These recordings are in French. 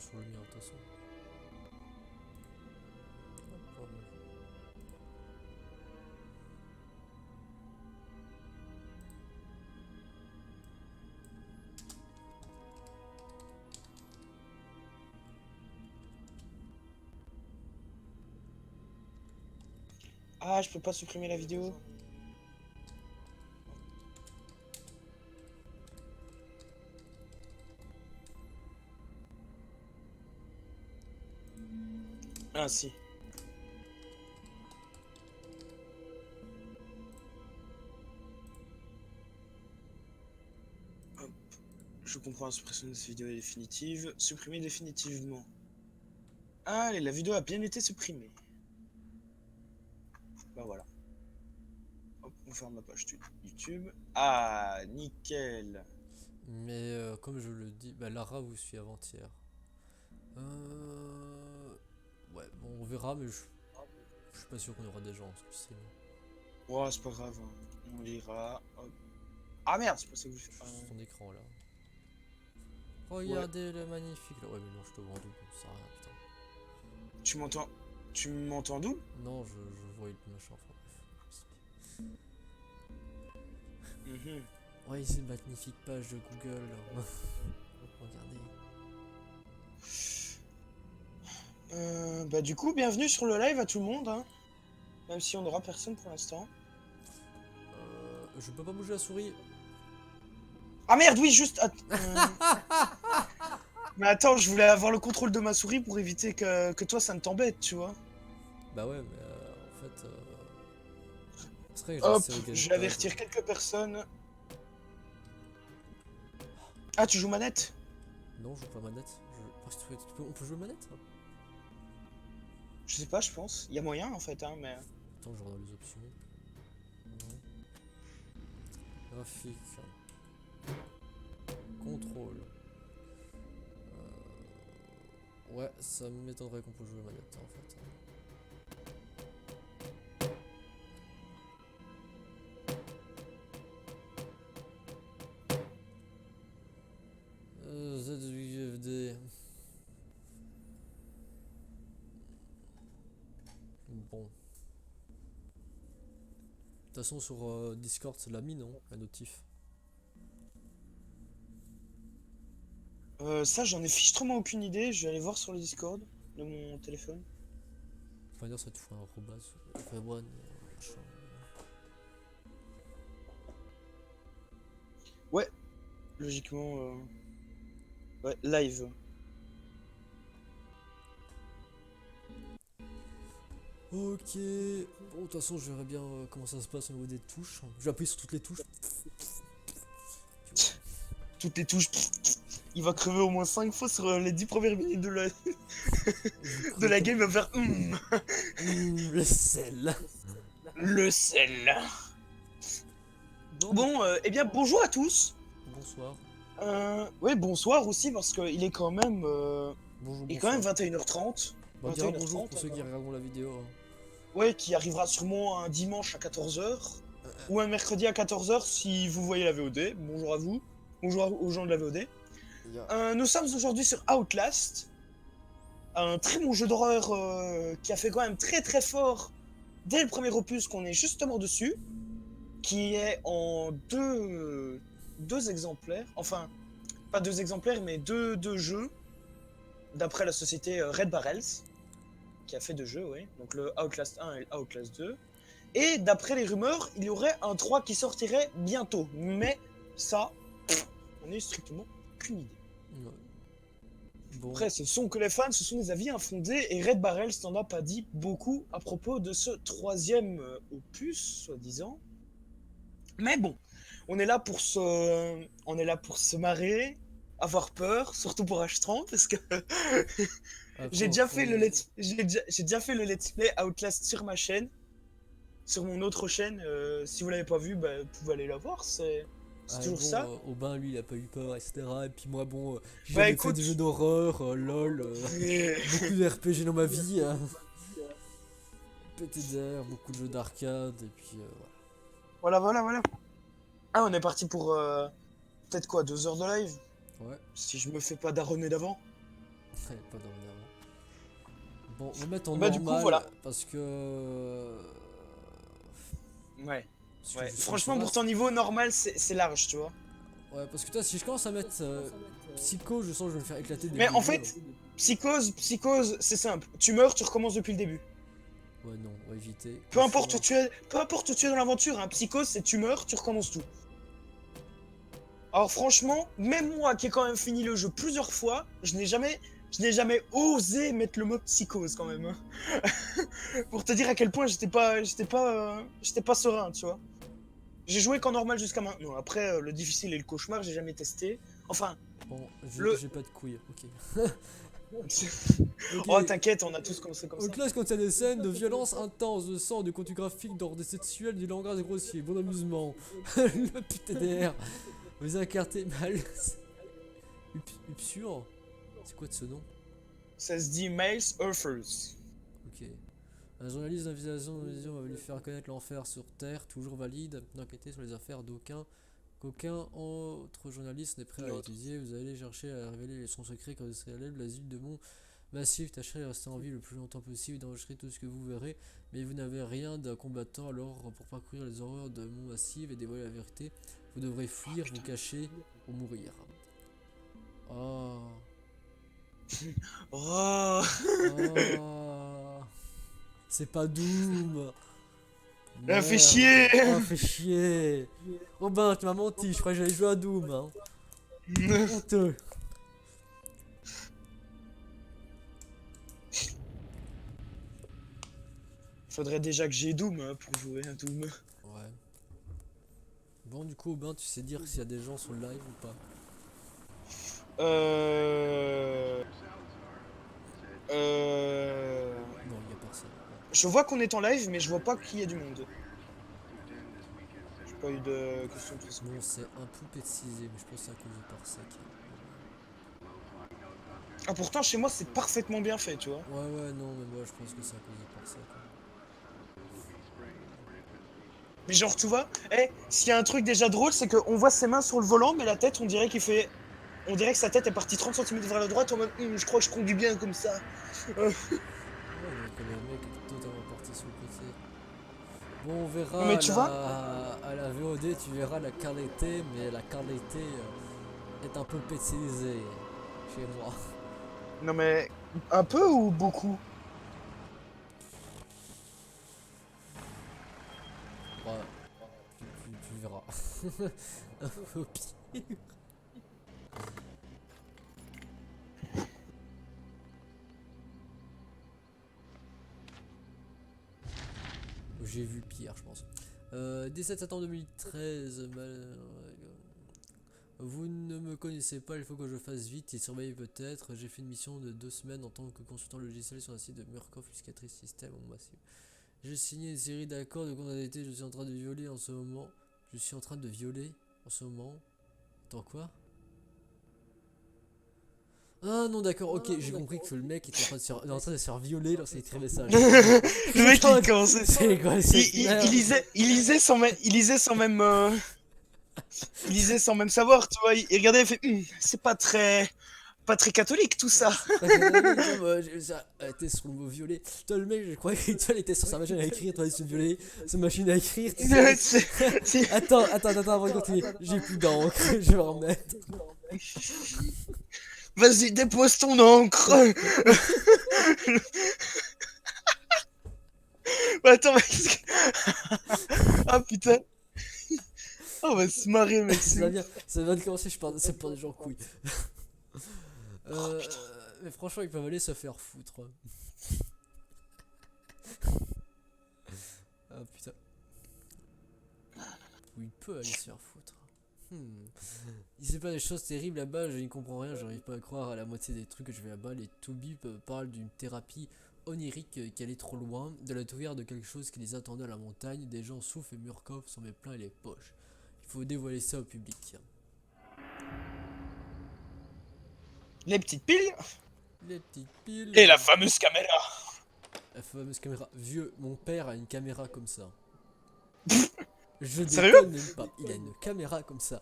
sur le mien de toute façon. Hop, Ah, je peux pas supprimer la vidéo. Ah si. Hop. Je comprends la suppression de cette vidéo est définitive. Supprimer définitivement. Ah, et la vidéo a bien été supprimée. Bah voilà. Hop, on ferme la page YouTube. Ah, nickel. mais comme je le dis, bah, Lara vous suit avant-hier. Ouais, bon, on verra, mais je suis pas sûr qu'on aura des gens sur le stream. Ouais, c'est pas grave, hein. On lira. Hop. Ah merde, c'est pas ça que je Je fais. suis sur ton écran là. Ouais. Regardez le magnifique. Là. Ouais, mais non, je te vois en double, ça sert à rien, putain. Tu m'entends? Tu m'entends d'où? Non, je vois le machin, enfin bref. Mhm. Ouais, c'est une magnifique page de Google. Regardez. Bah du coup, bienvenue sur le live à tout le monde, hein. Même si on n'aura personne pour l'instant. Je peux pas bouger la souris. Ah merde, oui, juste... Mais attends, je voulais avoir le contrôle de ma souris pour éviter que toi ça ne t'embête, tu vois. Bah ouais, mais en fait... C'est vrai que j'ai Hop, essayé le je vais gamepad. avertir quelques personnes. Ah, tu joues manette? Non, je joue pas manette. On peut jouer manette hein. Je sais pas, je pense. Il y a moyen en fait, hein, mais... Attends, je regarde les options. Graphique. Contrôle. Ouais, ça m'étonnerait qu'on peut jouer manette en fait. ZUFD. Bon. De toute façon, sur Discord, c'est la mine, non? La notif. Ça, j'en ai fichtrement aucune idée. Je vais aller voir sur le Discord de mon téléphone. Enfin, dire, ça te fout un arrobase. Enfin, one, machin. Ouais, logiquement... Ouais, live. Ok. Bon, de toute façon, je verrai bien comment ça se passe au niveau des touches. Je vais appuyer sur toutes les touches. Toutes les touches. Il va crever au moins 5 fois sur les 10 premières minutes de la game. Il va faire... Le sel. Le sel. Bon, bah, Bon, eh bien, bonjour à tous. bonsoir. Ouais, bonsoir aussi, parce qu'il est quand même... Bonjour, il est quand même bonsoir. 21h30. On dira bonjour 21h30, pour ceux qui regarderont la vidéo. Hein. Ouais, qui arrivera sûrement un dimanche à 14h. Ou un mercredi à 14h si vous voyez la VOD. Bonjour à vous. Bonjour aux gens de la VOD. Nous sommes aujourd'hui sur Outlast. Un très bon jeu d'horreur qui a fait quand même très très fort dès le premier opus qu'on est justement dessus. Qui est en deux exemplaires. Enfin, pas deux exemplaires, mais deux jeux. D'après la société Red Barrels. Qui a fait deux jeux, oui. Donc le Outlast 1 et Outlast 2. Et d'après les rumeurs, il y aurait un 3 qui sortirait bientôt. Mais ça, on est strictement aucune idée. Ouais. Bon. Après, ce sont que les fans, ce sont des avis infondés. Et Red Barrels n'en a pas dit beaucoup à propos de ce troisième opus, soi-disant. Mais bon, on est là pour se marrer, avoir peur, surtout pour H30, parce que Après, j'ai déjà fait le let's play Outlast sur ma chaîne. Sur mon autre chaîne, si vous l'avez pas vu, bah, vous pouvez aller la voir, c'est toujours bon, ça. Aubin, lui, il a pas eu peur, etc. Et puis moi, bon, j'ai Bah jamais fait écoute, de jeux d'horreur, lol. Beaucoup de RPG dans ma vie. Hein. PTDR, beaucoup de jeux d'arcade, et puis voilà. Ah, on est parti pour peut-être quoi, 2 heures de live, voilà. Ouais. si je me fais pas daronner d'avant. Ouais, pas d'ordinaire. Bon, on va mettre en Bah, normal du coup, voilà. parce que. Ouais. Parce que Ouais. je sais Franchement, pas. pour ton niveau normal, c'est large, tu vois. Ouais, parce que toi, si je commence à mettre Psycho, je sens que je vais me faire éclater dès le Mais début. en fait, psychose, c'est simple. Tu meurs, tu recommences depuis le début. Ouais, non, on va éviter. Peu importe où tu es, peu importe où tu es dans l'aventure, hein, psychose, c'est tu meurs, tu recommences tout. Alors franchement, même moi qui ai quand même fini le jeu plusieurs fois, je n'ai jamais osé mettre le mot psychose quand même. Hein. Pour te dire à quel point j'étais pas serein, tu vois. J'ai joué qu'en normal jusqu'à maintenant. Après, le difficile et le cauchemar, j'ai jamais testé. Enfin, Bon, le. j'ai pas de couilles, ok. Oh, Ok. t'inquiète, on a tous commencé comme ça. Outlast contient des scènes de violence intense, de sang, de contenu graphique, d'ordre sexuel, du langage grossier, bon amusement. Le PTDR. Vous incartez mal. Upsure. C'est quoi de ce nom? Ça se dit Miles Earthers. Ok. Un journaliste d'investigation va lui faire connaître l'enfer sur Terre, toujours valide, d'enquêter sur les affaires qu'aucun autre journaliste n'est prêt à étudier. Vous allez chercher à révéler son secret quand vous serez à l'aide de l'asile de Mont Massif. Tâcherez de rester en vie le plus longtemps possible et d'enregistrer tout ce que vous verrez, mais vous n'avez rien d'un combattant, alors pour parcourir les horreurs de Mont Massif et dévoiler la vérité, vous devrez fuir, vous cacher ou mourir. Oh. Oh. Oh. C'est pas Doom. Ah, fait Merde. chier. Oh, fait chier. Oh ben, tu m'as menti, je croyais que j'allais jouer à Doom. Hein. Honteux. Faudrait déjà que j'ai Doom hein, pour jouer à Doom. Ouais. Bon, du coup, ben, tu sais dire s'il y a des gens sur le live ou pas? Non, il y a personne. Je vois qu'on est en live, mais je vois pas qu'il y a du monde. J'ai pas eu de questions de toute Bon, c'est un peu pétisé, mais je pense que c'est à cause de Parsec. Ah, pourtant, chez moi, c'est parfaitement bien fait, tu vois. Ouais, non, mais moi je pense que c'est à cause de Parsec. Mais genre, tu vois, s'il y a un truc déjà drôle, c'est qu'on voit ses mains sur le volant, mais la tête, on dirait qu'il fait. On dirait que sa tête est partie 30 cm vers la droite en mode je crois que je conduis bien comme ça. Ouais, donc le mec est totalement parti sur le côté. Bon, on Non, verra mais tu vois, à la VOD, tu verras la qualité, mais la qualité est un peu pétilisée chez moi. non mais un peu ou beaucoup? Ouais, tu verras. Un peu au pire. J'ai vu pire, je pense. 17 septembre 2013. Vous ne me connaissez pas, il faut que je fasse vite et surveiller peut-être. J'ai fait une mission de 2 semaines en tant que consultant logiciel sur un site de Murkoff Illustratrice System en massif. J'ai signé une série d'accords de condamnalité, je suis en train de violer en ce moment. Attends quoi? Ah non d'accord, ok, j'ai compris que le mec était en train de se faire violer lorsqu'il écrit le message. Le mec il commençait. C'est quoi cette merde? Il lisait sans même. Il lisait sans même savoir, tu vois. Il regardait et fait c'est pas très catholique tout ça. T'es sur le mot violet. Toi le mec, je croyais que toi il était sur sa machine à écrire, toi il se violait, sa machine à écrire. Attends, avant de continuer. J'ai plus d'encre, je vais en remettre. Vas-y, dépose ton encre. Attends, mec. Ah putain. Oh, on va se marrer, mec. Ça vient de commencer, c'est pour des gens couilles. Mais franchement, ils peuvent aller se faire foutre. Ah putain. Ou il peut aller se faire foutre. Il sait pas des choses terribles là-bas, je n'y comprends rien, j'arrive pas à croire à la moitié des trucs que je fais là-bas. Les Toby parlent d'une thérapie onirique qui allait trop loin, de la découverte de quelque chose qui les attendait à la montagne. Des gens souffrent et Murkoff s'en met plein les poches. Il faut dévoiler ça au public. Les petites piles. Les petites piles. Et la fameuse caméra. La fameuse caméra. Vieux, mon père a une caméra comme ça. Je Sérieux? déconne même pas. Il a une caméra comme ça.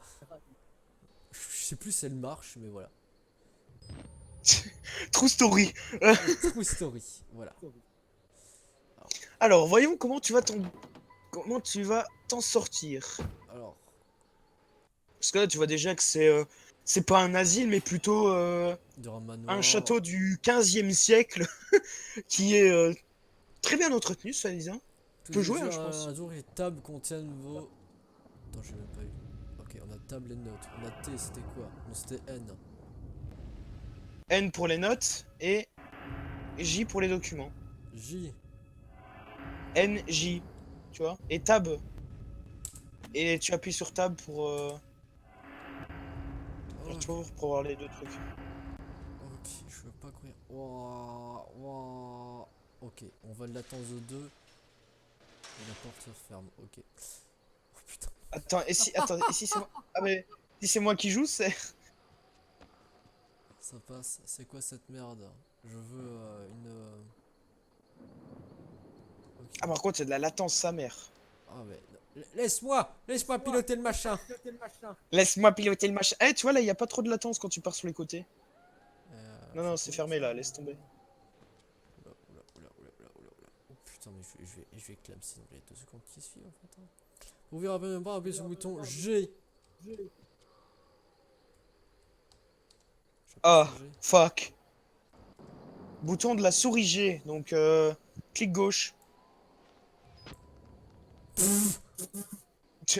Je sais plus si elle marche, mais voilà. True story. True story, voilà. Alors, voyons comment tu vas t'en sortir. Alors, Parce que là, tu vois déjà que c'est pas un asile, mais plutôt il y aura un un manoir. château du 15e siècle qui est très bien entretenu, soi-disant. Tu Tout peux de jouer, suite, hein, je pense. un jour, les tables contiennent vos... Attends, j'ai même pas eu. Ok, on a table et notes. On a T, c'était quoi? Non, c'était N. N pour les notes et J pour les documents. J. N, J, tu vois. Et tab. Et tu appuies sur tab Ok, pour voir les deux trucs. ok, je veux pas courir. Wouah, wouah. Ok, on va de latence de 2. Et la porte se ferme, ok. Oh putain. Attends, et si c'est moi. Ah, mais si c'est moi qui joue, c'est. Ça passe. C'est quoi cette merde? Je veux une... Ok. Ah, par contre, c'est de la latence, sa mère. Ah mais... Laisse-moi piloter le machin. Laisse-moi piloter le machin. Eh, tu vois, là, il y a pas trop de latence quand tu pars sur les côtés. Non, Je non, sais c'est pas, fermé là, laisse tomber. Oula, oula, oula, oula, oula, oula, oula. Oh putain, mais je vais clamser dans les 2 secondes qui suivent en fait. Hein. Vous verrez même pas appuyer sur le bouton G. J'appuie Ah, sur G. fuck. Bouton de la souris G, donc clic gauche.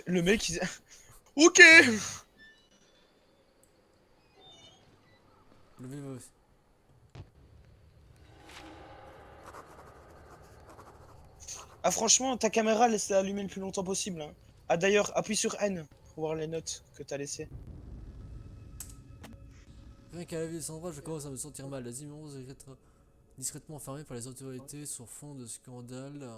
Le mec, il. Ok. Levez-vous. Ah, franchement, ta caméra, laisse-la allumer le plus longtemps possible. Hein. Ah, d'ailleurs, appuie sur N pour voir les notes que t'as laissées. Rien qu'à la vie de Sandra, je commence à me sentir mal. Les immenses doivent être discrètement fermés par les autorités sur fond de scandale.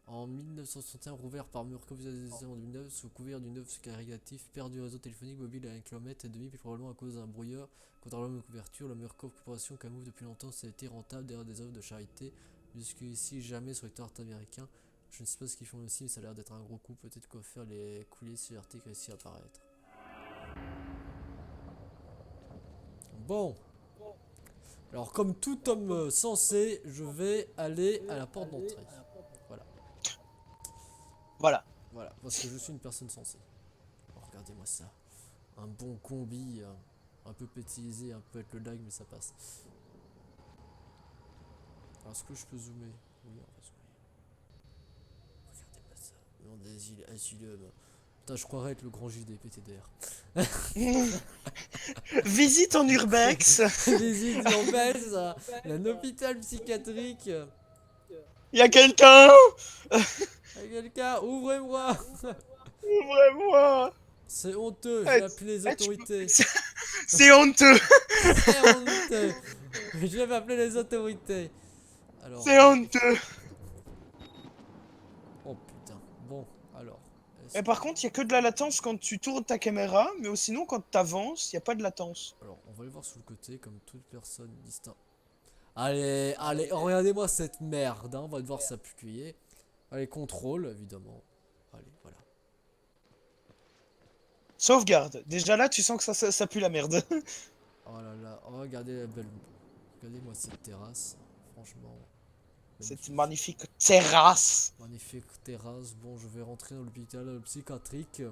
En 1961, rouvert par Murkoff en 2009, sous couvert d'une œuvre caritative, perdu réseau téléphonique mobile à 1,5 km, puis probablement à cause d'un brouilleur. Contrairement à couverture, la Murkoff Corporation camoufle depuis longtemps ça a été rentable derrière des œuvres de charité. Jusqu'ici, jamais sur les torts américains. Je ne sais pas ce qu'ils font aussi, mais ça a l'air d'être un gros coup. Peut-être quoi faire les coulisses si l'article réussit à apparaître. Bon. Alors, comme tout homme sensé, je vais aller à la porte d'entrée. Voilà. Voilà. Voilà, parce que je suis une personne sensée. Oh, regardez-moi ça. Un bon combi, un peu pétillisé, un peu avec le lag, mais ça passe. Alors, est-ce que je peux zoomer? Oui, on va zoomer. Regardez-moi ça. Nom d'asile, asylum. Putain, je croirais être le grand JD PTDR. Visite en urbex. Les îles urbaines, un hôpital psychiatrique. Y a quelqu'un. Quelqu'un, ouvrez-moi! Ouvrez-moi. C'est honteux, je vais appeler les autorités. C'est honteux. C'est honteux. Je vais appeler les autorités. Alors. C'est honteux. Oh putain. Bon, alors. Et par contre, il y a que de la latence quand tu tournes ta caméra, mais sinon, quand t'avances, il y a pas de latence. Alors, on va le voir sous le côté, comme toute personne distincte. Allez, allez, regardez-moi cette merde, hein. On va devoir s'appuyer. Allez, contrôle, évidemment. Allez, voilà. Sauvegarde. Déjà là, tu sens que ça pue la merde. Oh là là, oh, regardez la belle. Regardez-moi cette terrasse. Franchement. Cette magnifique terrasse. Magnifique terrasse. Bon, je vais rentrer dans l'hôpital psychiatrique.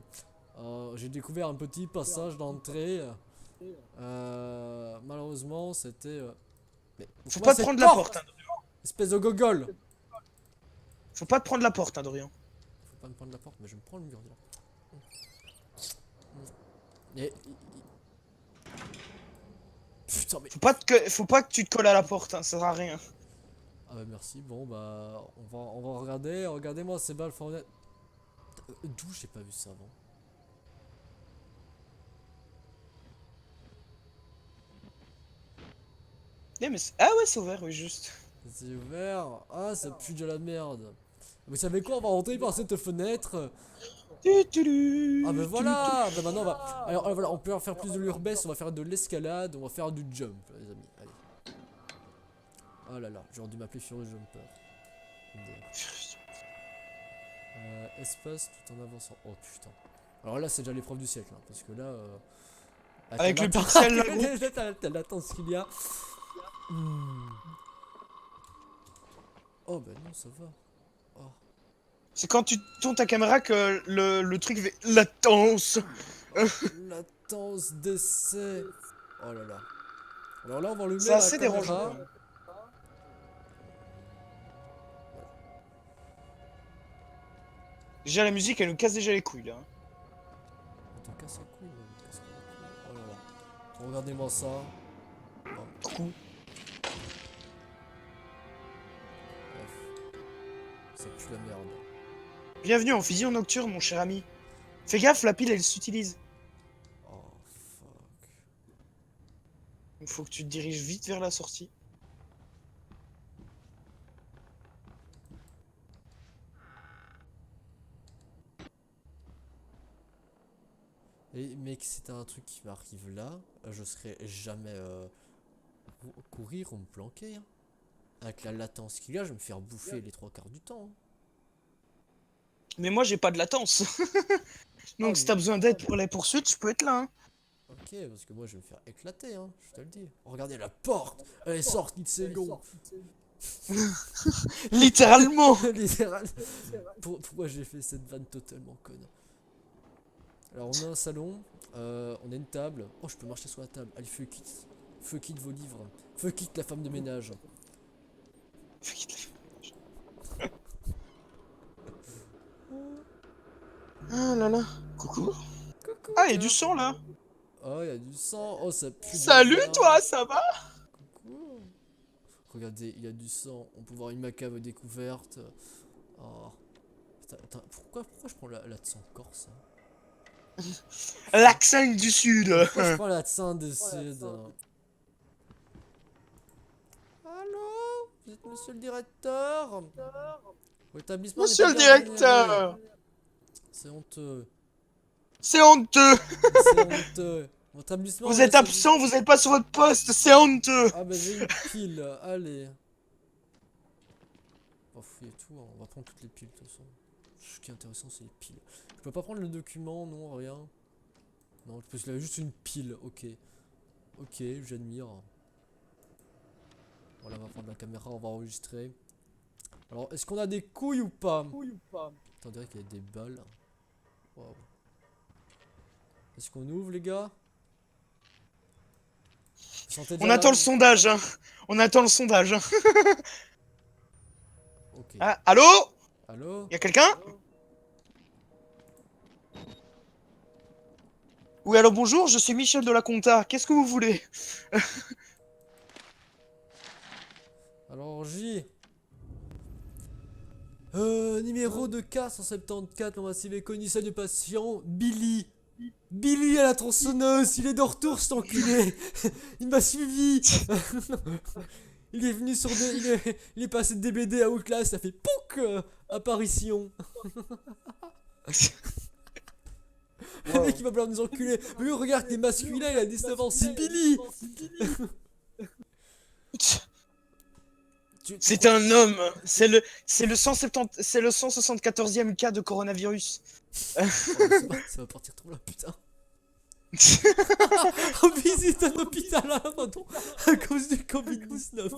J'ai découvert un petit passage d'entrée. Malheureusement, c'était. Mais Faut pas te cette prendre la porte, hein, espèce de gogol. Faut pas te prendre la porte, hein, Dorian. Faut pas me prendre la porte, mais je me prends le mur là. Et... Putain, mais. Faut pas que tu te colles à la porte, hein, ça sert à rien. Ah bah merci, bon bah on va regarder, regardez-moi ces balles fenêtres. D'où j'ai pas vu ça avant? Ah ouais, c'est ouvert, oui, juste. C'est ouvert. Ah, ça pue de la merde. Vous savez quoi, on va rentrer par cette fenêtre. Ah bah voilà, bah maintenant on va... Alors voilà, on peut faire plus de l'urbes, on va faire de l'escalade, on va faire du jump les amis, allez. Oh là là, j'aurais dû m'appeler Fury Jumper. Espace tout en avançant. Oh putain. Alors là c'est déjà l'épreuve du siècle, hein, parce que là... Avec le pixel là, T'as latence qu'il y a. Oh bah non, ça va. Oh. C'est quand tu tournes ta caméra que le truc fait latence. Latence d'essai. Oh là là. Alors là, on va allumer C'est la assez dérangeant. caméra. Quand même. Déjà la musique elle nous casse déjà les couilles là. On te casse les couilles, ouais, on te casse les couilles. Oh là là. Regardez-moi ça. Coucou. Bref. Ça pue la merde. Bienvenue en vision nocturne mon cher ami. Fais gaffe, la pile elle s'utilise. Oh fuck. Il faut que tu te diriges vite vers la sortie. Et mec, c'est un truc qui m'arrive là, je serais jamais courir ou me planquer. Hein. Avec la latence qu'il y a, je vais me faire bouffer les 3/4 du temps. Hein. Mais moi j'ai pas de latence. Donc si t'as besoin d'aide pour les poursuites, je peux être là. Hein. Ok, parce que moi je vais me faire éclater, hein, je te le dis. Oh, regardez la porte, elle est sortie de ses gonds. Littéralement. Littéral. Pourquoi j'ai fait cette vanne totalement conne? Alors on a un salon, on a une table. Oh, je peux marcher sur la table. Allez, fuck it. Fuck it vos livres. Fuck it la femme de ménage. Ah là là. Coucou. Coucou. Ah, il y a du sang là. Oh, il y a du sang. Oh, ça pue. Salut toi, ça va? Coucou. Regardez, il y a du sang. On peut voir une macabre découverte. Oh. Attends, pourquoi je prends l'accent corse hein L'accent du sud. Pourquoi je prends l'accent du sud Allô? Vous êtes monsieur le directeur? L'établissement Monsieur le n'est pas bien directeur. rémunéré. C'est honteux. C'est honteux. C'est honteux. Votre établissement Vous êtes absent, vous êtes pas sur votre poste, c'est honteux. Ah bah j'ai une pile, allez. On va fouiller tout, hein. On va prendre toutes les piles de toute façon. Ce qui est intéressant c'est les piles. Je peux pas prendre le document, non, rien. Non, parce qu'il a juste une pile, ok. Ok, j'admire. Voilà, on va prendre la caméra, on va enregistrer. Alors, est-ce qu'on a des couilles ou pas? Attends, on dirait qu'il y a des balles. Wow. Est-ce qu'on ouvre les gars? On attend le sondage, hein. On attend le sondage. Ok. Ah, allô? Allô? Y'a quelqu'un? Oui, allô, bonjour, je suis Michel de la Compta. Qu'est-ce que vous voulez? Alors, J. Numéro de cas 174, non massif et connu, celle du patient, Billy. Billy à la tronçonneuse, il est de retour cet enculé. Il m'a suivi. Il est venu sur des... Il est passé de DBD à Outlast, ça fait POUC apparition. Le mec il va vouloir nous enculer. Mais regarde, t'es masculin, il a 19 ans, c'est Billy. C'est un homme. C'est le 170, c'est le 174e cas de coronavirus. Oh, ça va partir trop là, putain. On visite un hôpital à l'abandon à cause du Covid-19.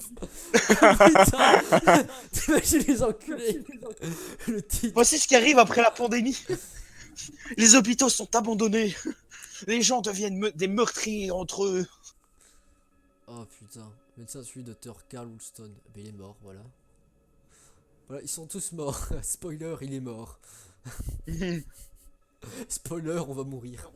Putain, t'imagines les enculés. Le titre. Voici ce qui arrive après la pandémie. Les hôpitaux sont abandonnés. Les gens deviennent des meurtriers entre eux. Oh putain, médecin suivi de Dr. Carl Woolston. Ben, il est mort, voilà. Voilà, ils sont tous morts. Spoiler, il est mort. Spoiler, on va mourir.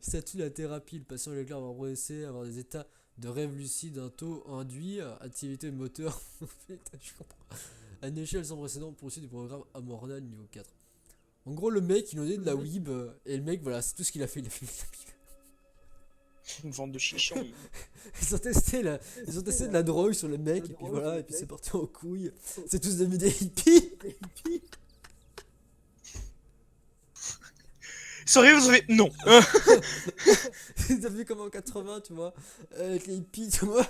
Statut de la thérapie, le patient est clair va progresser, avoir des états de rêve lucide, un taux induit, activité moteur. Putain, je comprends. À une échelle sans précédent pour aussi du programme Amornal niveau 4. En gros, le mec, il nous donné de la weeb, et le mec, voilà, c'est tout ce qu'il a fait, il a fait de la weeb. Une vente de chichon. Ils ont testé de la drogue sur le mec, et puis voilà, et puis c'est parti en couille. C'est tous devenus des hippies. Sérieux, vous avez... Non. T'as vu comme en 80, tu vois, avec les hippies, tu vois.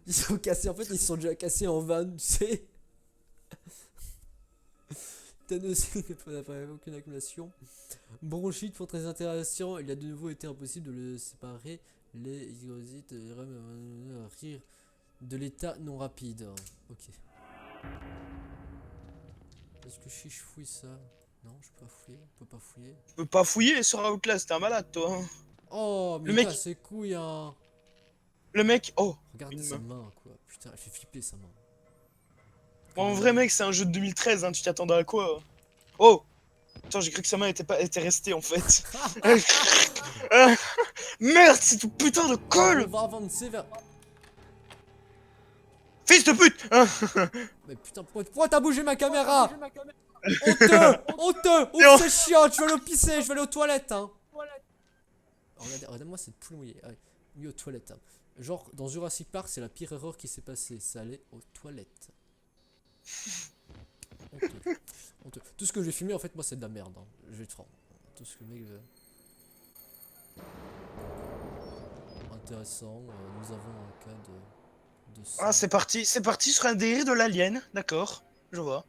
Ils sont cassés, en fait, ils se sont déjà cassés en van, tu sais. tétanos, il n'a pas aucune accumulation. Bronchite, pour très intéressant, il a de nouveau été impossible de le séparer. Les hydrozytes rire de l'état non rapide. Ok. Est-ce que je fouille ça? Non, je peux pas fouiller. On peut pas fouiller. Tu peux pas fouiller sur Outlast, t'es un malade, toi. Hein. Oh, mais le mec, c'est couilles, hein. Le mec, oh. Regardez sa main, quoi. Putain, elle fait flipper sa main. Bon, en vrai, mec, c'est un jeu de 2013, hein, tu t'attendais à quoi? Oh. Attends, j'ai cru que sa main était restée, en fait. Merde, c'est tout putain de colle. On va avancer vers... Fils de pute. Mais putain, pourquoi t'as bougé ma caméra? Honteux, c'est chiant, je vais aller pisser, je vais aller aux toilettes, hein. Regardez-moi cette poule mouillée. Allez, oui, aux toilettes. Hein. Genre, dans Jurassic Park, c'est la pire erreur qui s'est passée. C'est aller aux toilettes. Honteux. Tout ce que j'ai filmé, en fait, moi, c'est de la merde. Hein. Je vais être franc. Tout ce que le mec veut. Intéressant. Nous avons un cas de ah, c'est parti sur un délire de l'alien. D'accord, je vois.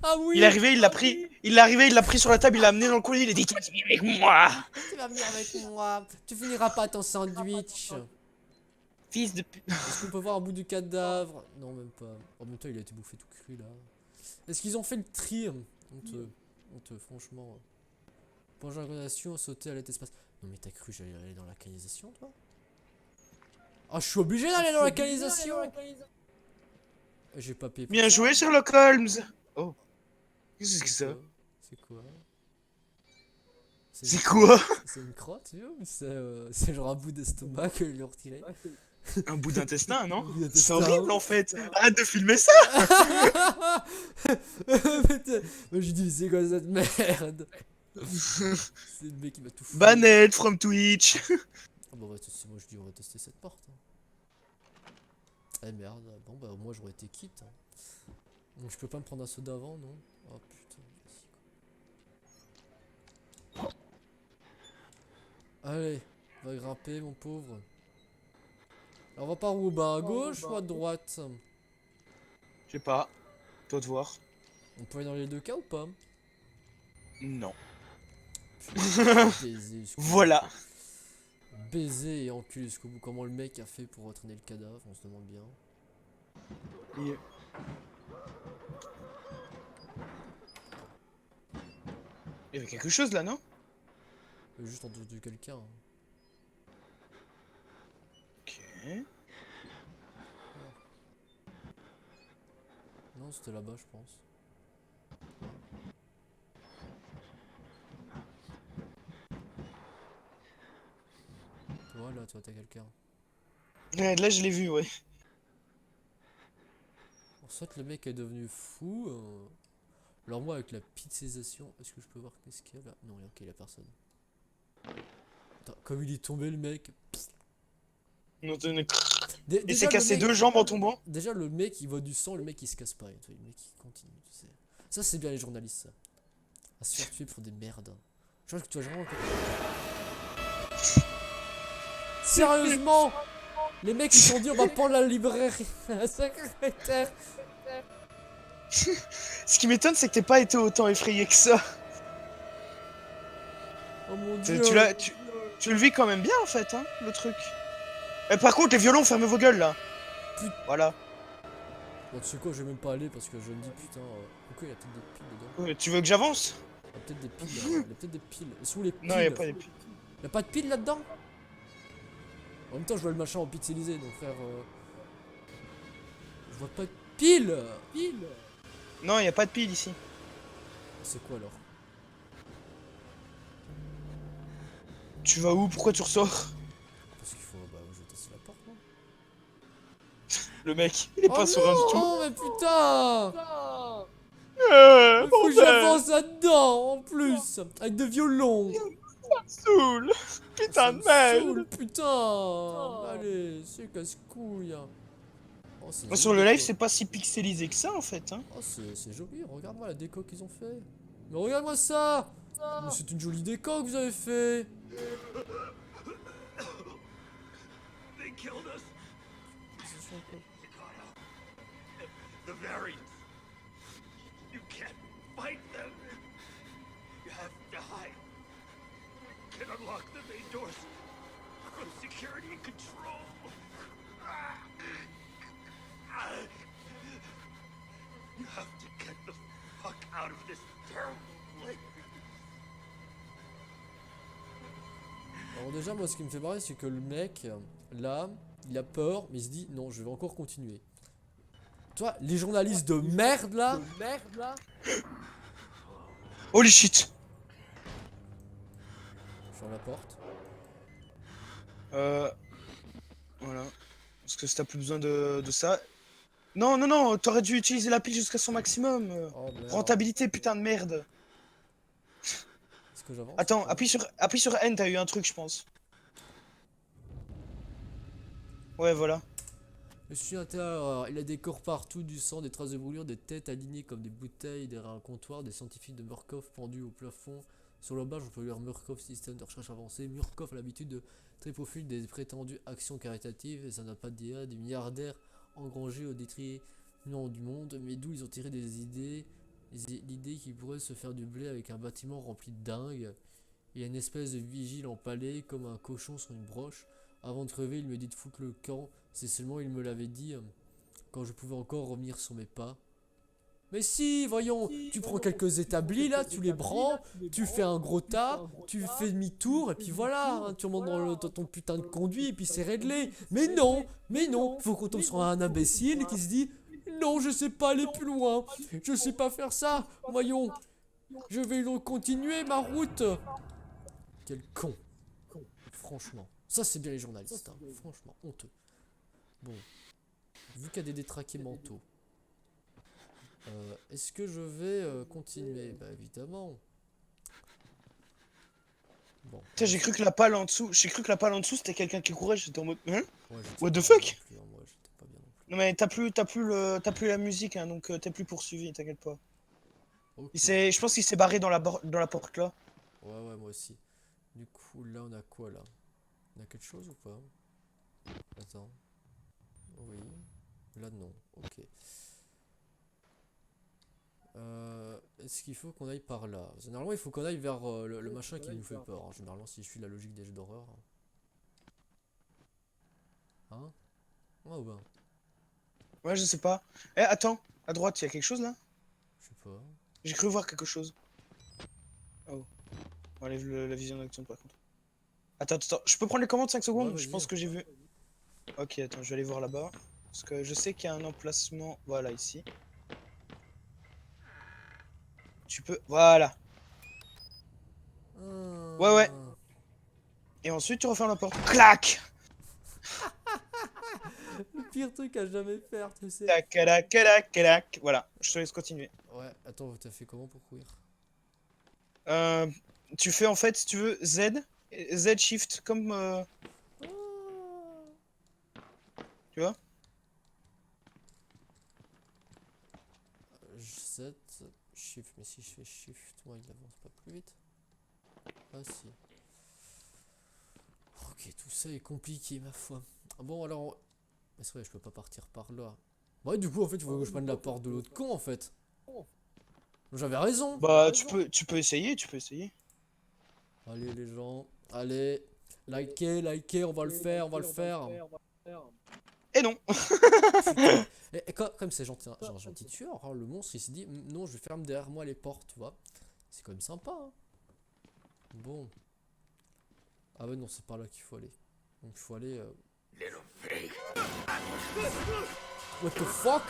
Ah oui. Il est arrivé, il l'a pris. Il l'a pris sur la table, il l'a amené dans le colis, il a dit tu vas venir avec moi. Tu vas venir avec moi. Tu finiras pas ton sandwich. Fils de pute. Est-ce qu'on peut voir un bout du cadavre? Non, même pas. En même temps, il a été bouffé tout cru là. Est-ce qu'ils ont fait le tri? Honteux, franchement. Pendant la condamnation, sauter à l'espace. Non, mais t'as cru que j'allais aller dans la canalisation, toi? Ah, je suis obligé d'aller dans la canalisation. J'ai pas payé. Bien joué, Sherlock Holmes. Oh. Qu'est-ce que c'est ça? C'est quoi? C'est quoi? C'est une crotte, tu vois? C'est genre un bout d'estomac que lui ont retiré. Un bout d'intestin, non? C'est horrible en fait. Arrête de filmer ça. J'ai dit, c'est quoi cette merde? C'est le mec qui m'a tout foutu. Banned from Twitch. Ah bah ouais, moi je dis on va tester cette porte. Hein. Eh merde, bon bah moi j'aurais été quitte. Hein. Donc je peux pas me prendre un soda avant, non? Oh putain. Allez, va grimper mon pauvre. Alors on va par où? Bah à gauche ou à droite? Je sais pas. Toi de voir. On peut aller dans les deux cas ou pas? Non. Putain, baiser voilà. Baiser et enculer jusqu'au bout. Comment le mec a fait pour entraîner le cadavre? On se demande bien. Il y avait quelque chose là, non? Juste entendu quelqu'un. Hein. Ok. Non, c'était là-bas, je pense. Voilà, toi, t'as quelqu'un. Là, je l'ai vu, ouais. En soit le mec est devenu fou. Alors moi, avec la pixelisation, est-ce que je peux voir qu'est-ce qu'il y a là? Non, ok, il y a personne. Attends, comme il est tombé, le mec. Il s'est cassé deux jambes en tombant. Déjà, le mec, il voit du sang, le mec, il se casse pas. Le mec, il continue, tu sais. Ça, c'est bien les journalistes, ça. À se faire tuer pour des merdes. Je vois que tu vas vraiment... Sérieusement, les mecs, ils se sont dit, on va prendre la librairie. La secrétaire. Ce qui m'étonne, c'est que t'aies pas été autant effrayé que ça. Oh mon dieu. Tu le vis quand même bien, en fait, hein, le truc. Mais par contre, les violons, fermez vos gueules, là. Voilà. Bon, tu sais quoi, je vais même pas aller parce que je me dis, putain, pourquoi il y a peut-être des piles dedans? Tu veux que j'avance? Il y a peut-être des piles, il y a peut-être des piles. Sous les piles. Non, il y a pas des piles. Il y a pas de piles là-dedans? En même temps, je vois le machin en pixelisé, donc frère... Je vois pas de piles. Non, il y a pas de piles ici. C'est quoi alors? Tu vas où? Pourquoi tu ressors? Parce qu'il faut... Bah, je vais tester la porte, non? Le mec, il est pas serein du tout. Oh, mais putain! Il faut que j'avance là-dedans, en plus! Avec de violons! Ça me saoule! Putain de merde! Putain! Allez, c'est casse-couille! Oh, sur le live, c'est pas si pixelisé que ça, en fait. Hein. Oh, c'est joli, regarde-moi la déco qu'ils ont fait! Mais regarde-moi ça! Mais c'est une jolie déco que vous avez fait! The variants. You can't fight them. Lock the main doors. Go to security and control. You have to get the fuck out of this terrible place. Alors déjà, moi, ce qui me fait marrer, c'est que le mec, là, il a peur, mais il se dit, non, je vais encore continuer. Toi, les journalistes de merde, là. Holy shit. Je ferme la porte. Voilà. Parce que si t'as plus besoin de ça... Non, non, non, t'aurais dû utiliser la pile jusqu'à son maximum. Oh, merde. Rentabilité, putain de merde. Est-ce que j'avance? Attends, appuie sur N, t'as eu un truc, je pense. Ouais, voilà. Je suis intérieur, il a des corps partout, du sang, des traces de brûlure, des têtes alignées comme des bouteilles, derrière un comptoir, des scientifiques de Murkoff pendus au plafond. Sur le badge, on peut lire Murkoff Système de recherche avancée. Murkoff a l'habitude de trépofile des prétendues actions caritatives, et ça n'a pas d'IA, des milliardaires engrangés au détriment du monde. Mais d'où ils ont tiré des idées? L'idée qu'ils pourraient se faire du blé avec un bâtiment rempli de dingues. Il y a une espèce de vigile empalé comme un cochon sur une broche. Avant de crever, il me dit de foutre le camp. C'est seulement il me l'avait dit quand je pouvais encore revenir sur mes pas. Mais si, voyons, tu prends quelques établis là, tu les branles, tu fais un gros tas, tu fais demi-tour et puis voilà, hein, tu remontes dans ton putain de conduit et puis c'est réglé. Mais non, faut qu'on tombe sur un imbécile qui se dit non, je sais pas aller plus loin, je sais pas faire ça, voyons, je vais donc continuer ma route. Quel con, franchement. Ça, c'est bien les journalistes, hein. Franchement, honteux. Bon, vu qu'il y a des détraqués mentaux, est-ce que je vais continuer? Bah, évidemment. Bon. Tiens, j'ai cru que la pale en dessous, c'était quelqu'un qui courait, j'étais en mode... Hein? Ouais, What the fuck? Moi, j'étais pas bien non plus. Non mais t'as plus la musique, hein, donc t'es plus poursuivi, t'inquiète pas. Okay. Je pense qu'il s'est barré dans la porte là. Ouais, moi aussi. Du coup, là, on a quoi, là? On a quelque chose ou pas? Attends. Oui. Là, non. Ok. Est-ce qu'il faut qu'on aille par là? Généralement, il faut qu'on aille vers le machin qui nous fait peur. Hein. Généralement, si je suis la logique des jeux d'horreur. Hein? Oh ben. Ouais, je sais pas. Eh, attends, à droite, il y a quelque chose là? Je sais pas. J'ai cru voir quelque chose. Oh. On enlève la vision nocturne par contre. Attends, je peux prendre les commandes 5 secondes? Ouais, je pense que j'ai vu. Ok, attends, je vais aller voir là-bas. Parce que je sais qu'il y a un emplacement. Voilà, ici. Tu peux. Voilà. Ouais. Et ensuite, tu refermes la porte. Clac! Le pire truc à jamais faire, tu sais. Clac. Voilà, je te laisse continuer. Ouais, attends, t'as fait comment pour courir? Tu fais en fait, si tu veux, Z Shift, comme... Tu vois? Z Shift, mais si je fais Shift, moi il avance pas plus vite. Ah si. Ok, tout ça est compliqué, ma foi. Bon, alors... C'est vrai, je peux pas partir par là. Ouais, du coup, en fait, il faut que je prenne la porte de l'autre con, en fait. J'avais raison. Bah, tu peux essayer, Allez, les gens. Allez. Likez, on va le faire. Et non. Et comme c'est gentil, genre un gentil tueur, hein, le monstre, il s'est dit, non, je ferme derrière moi les portes, tu vois. C'est quand même sympa, hein. Bon. Ah ouais, non, c'est par là qu'il faut aller. Donc, il faut aller... What the fuck?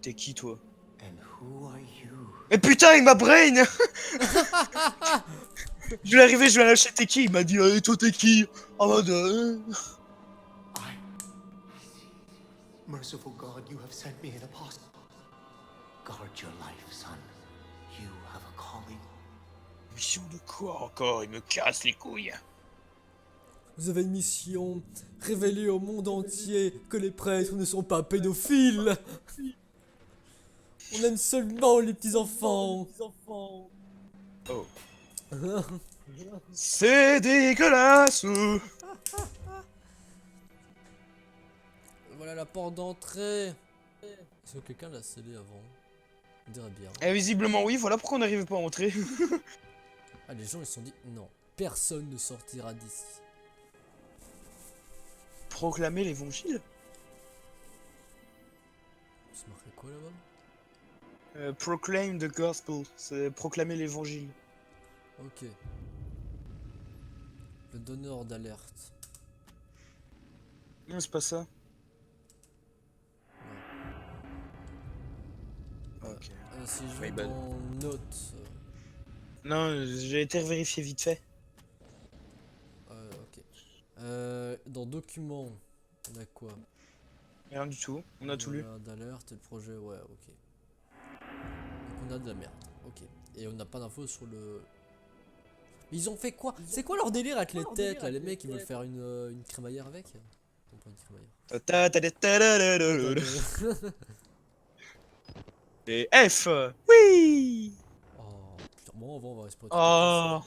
T'es qui, toi? And who are you? Mais putain, il m'a brain. Je vais arriver, je vais lâcher t'es qui? Il m'a dit, hey, toi t'es qui? En mode... Merciful God, you have sent me an apostle. Guard your life, son. You have a calling. Mission de quoi encore? Il me casse les couilles. Vous avez une mission. Révéler au monde entier que les prêtres ne sont pas pédophiles. On aime seulement les petits enfants. Oh. C'est dégueulasse. Voilà la porte d'entrée. Est-ce que quelqu'un l'a scellé avant? On dirait bien. Et visiblement oui, voilà pourquoi on n'arrive pas à entrer. Ah, les gens ils se sont dit non, personne ne sortira d'ici. Proclamer l'évangile. C'est marqué quoi là-bas? Proclaim the gospel, c'est proclamer l'évangile. Ok. Le donneur d'alerte. Non, c'est pas ça. Ouais. Ok. Si je My vais bad. dans notes. Non, j'ai été vérifié vite fait. Ok. Dans documents, on a quoi? Rien du tout, on a tout lu. D'alerte et le projet, ouais, ok. Donc on a de la merde, ok. Et on n'a pas d'infos sur le... Mais ils ont fait quoi? C'est quoi leur délire avec les têtes là? Les mecs ils veulent faire une crémaillère avec? Non, pas une crémaillère. Et F. Oui. Oh putain, bon, on va respecter. Oh.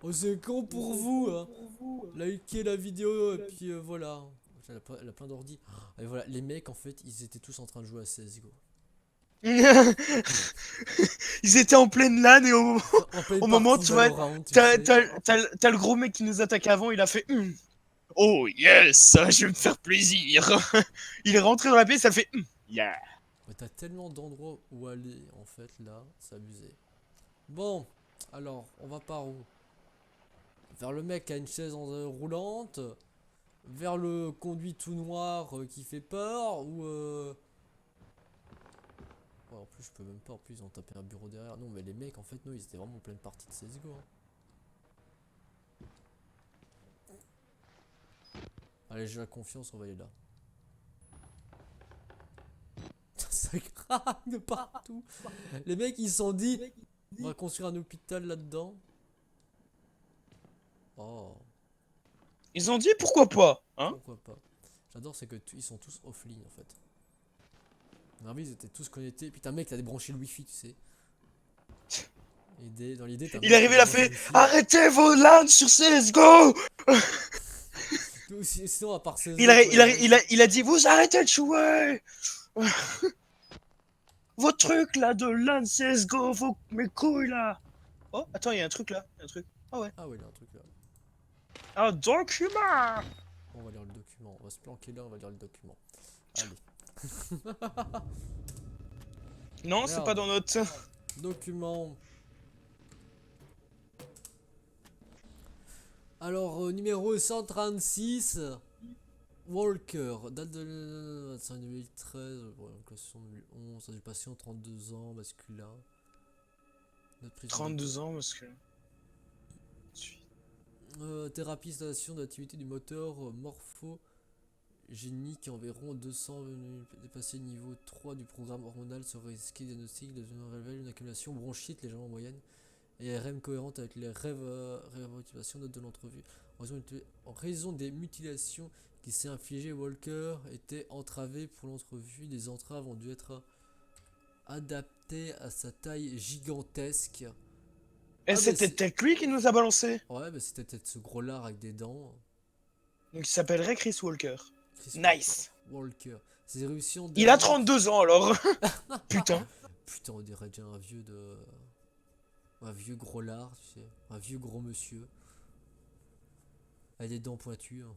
Oh, c'est con pour vous, hein. Likez la vidéo et puis voilà. Elle a plein d'ordi. Et voilà, les mecs en fait, ils étaient tous en train de jouer à CSGO. Ils étaient en pleine LAN et En pleine au moment partie tu vois, Valorant, tu t'as sais. le gros mec qui nous attaque avant, il a fait oh yes, je vais me faire plaisir. Il est rentré dans la pièce, ça fait yeah. Mais t'as tellement d'endroits où aller en fait là, c'est abusé. Bon, alors on va par où? Vers le mec qui a une chaise roulante, vers le conduit tout noir qui fait peur, ou ouais, en plus je peux même pas, en plus ils ont tapé un bureau derrière. Non mais les mecs en fait non, ils étaient vraiment en pleine partie de CSGO. Hein. Allez, j'ai la confiance, on va aller là. Ça craque de partout. Les mecs ils se sont dit, on va construire un hôpital là-dedans. Oh, Ils ont dit pourquoi pas, hein. pourquoi pas. J'adore, c'est que ils sont tous offline en fait. Ils étaient tous connectés. Puis t'as un mec qui a débranché le wifi, tu sais. Dans l'idée, t'as un Il mec est qui arrivé, il a débranche le fait wifi. arrêtez vos LAN sur CSGO. Sinon, à part CSGO, Il a dit vous arrêtez de jouer. Vos trucs là de LAN CSGO, mes couilles là. Oh, attends, il y a un truc là. Il y a un truc. Ah ouais. Ah ouais, il y a un truc là. Un document. On va lire le document. On va se planquer là, on va lire le document. Allez. Non, c'est pas dans notre. Document. Alors, numéro 136. Walker, date de 25 2013, classation 2011, âge du patient 32 ans, masculin. 32 ans parce que. Thérapie, installation de l'activité du moteur morphogénique environ 200 dépasser le niveau 3 du programme hormonal sur risqué diagnostic de révèle une accumulation bronchite légèrement moyenne et RM cohérente avec les rémotivations notes de l'entrevue. En raison des mutilations qui s'est infligé, Walker était entravé pour l'entrevue. Les entraves ont dû être adaptées à sa taille gigantesque. Et c'était peut-être lui qui nous a balancé. Ouais, mais c'était peut-être ce gros lard avec des dents. Donc il s'appellerait Chris Walker. Nice. Walker. C'est réussi en Il a 32 ans alors. Putain. Putain, on dirait déjà un vieux de. Un vieux gros lard, tu sais. Un vieux gros monsieur. Avec des dents pointues. Hein.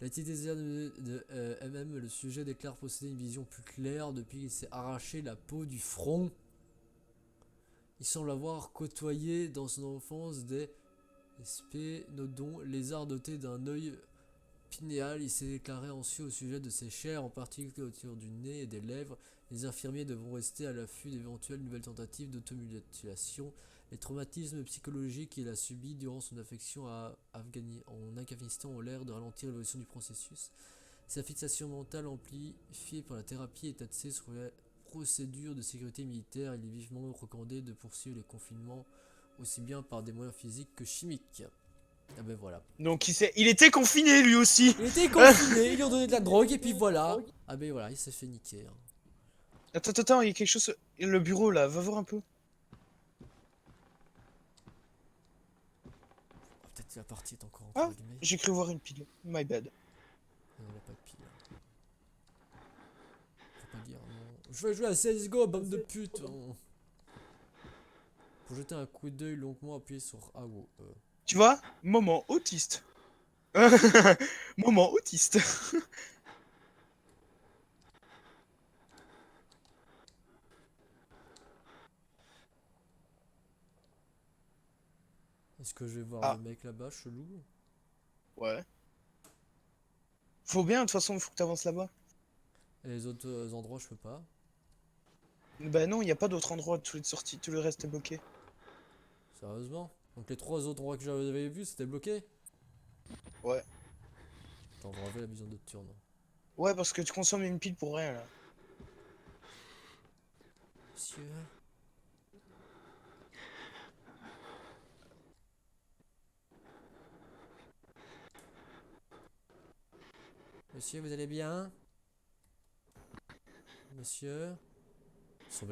L'activité de MM, le sujet déclare posséder une vision plus claire depuis qu'il s'est arraché la peau du front. Il semble avoir côtoyé dans son enfance des spénodons, lézards dotés d'un œil pinéal. Il s'est déclaré ensuite au sujet de ses chairs, en particulier autour du nez et des lèvres. Les infirmiers devront rester à l'affût d'éventuelles nouvelles tentatives d'automutilation. Les traumatismes psychologiques qu'il a subis durant son affection en Afghanistan ont l'air de ralentir l'évolution du processus. Sa fixation mentale amplifiée par la thérapie est axée sur la procédure de sécurité militaire. Il est vivement recommandé de poursuivre les confinements aussi bien par des moyens physiques que chimiques. Ah ben voilà. Donc il était confiné lui aussi. Il était confiné, ils lui ont donné de la drogue et puis voilà. Ah ben voilà, il s'est fait niquer. Hein. Attends, il y a quelque chose. Le bureau là, va voir un peu. Peut-être que la partie est encore Ah, j'ai cru voir une pile. My bad. Non, il a pas de pile. Faut pas dire non. Je vais jouer à CSGO, bande de pute. Pour jeter un coup d'œil longuement appuyé sur A ou E. Tu vois? Moment autiste. Moment autiste. Est-ce que je vais voir Ah. le mec là-bas, chelou? Ouais. Faut bien, de toute façon, il faut que t'avances là-bas. Et les autres endroits, je peux pas. Bah non, il n'y a pas d'autre endroit de tous les sorties, tout le reste est bloqué. Sérieusement? Donc les 3 autres endroits que j'avais vus, c'était bloqué? Ouais. Attends, on va enlever la vision nocturne. Ouais, parce que tu consommes une pile pour rien, là. Monsieur? Monsieur, vous allez bien? Monsieur?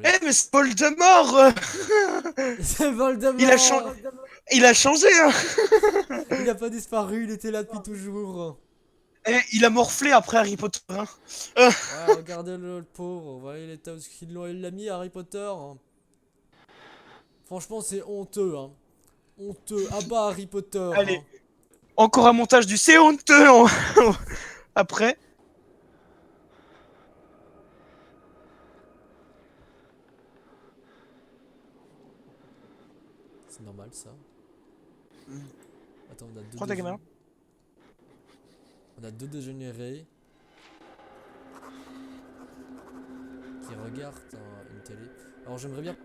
Eh, mais c'est Voldemort! C'est Voldemort! Il a changé, hein! Il a pas disparu, il était là depuis toujours. Eh, il a morflé après Harry Potter, hein. Ouais, regardez-le, le pauvre. Vous voyez l'état où il l'a mis, Harry Potter. Franchement, c'est honteux, hein. Honteux. Ah bah, Harry Potter. Allez. Hein. Encore un montage du c'est honteux après. C'est normal, ça. Attends, on a deux Prends ta caméra. On a deux dégénérés qui regardent une télé. Alors j'aimerais bien...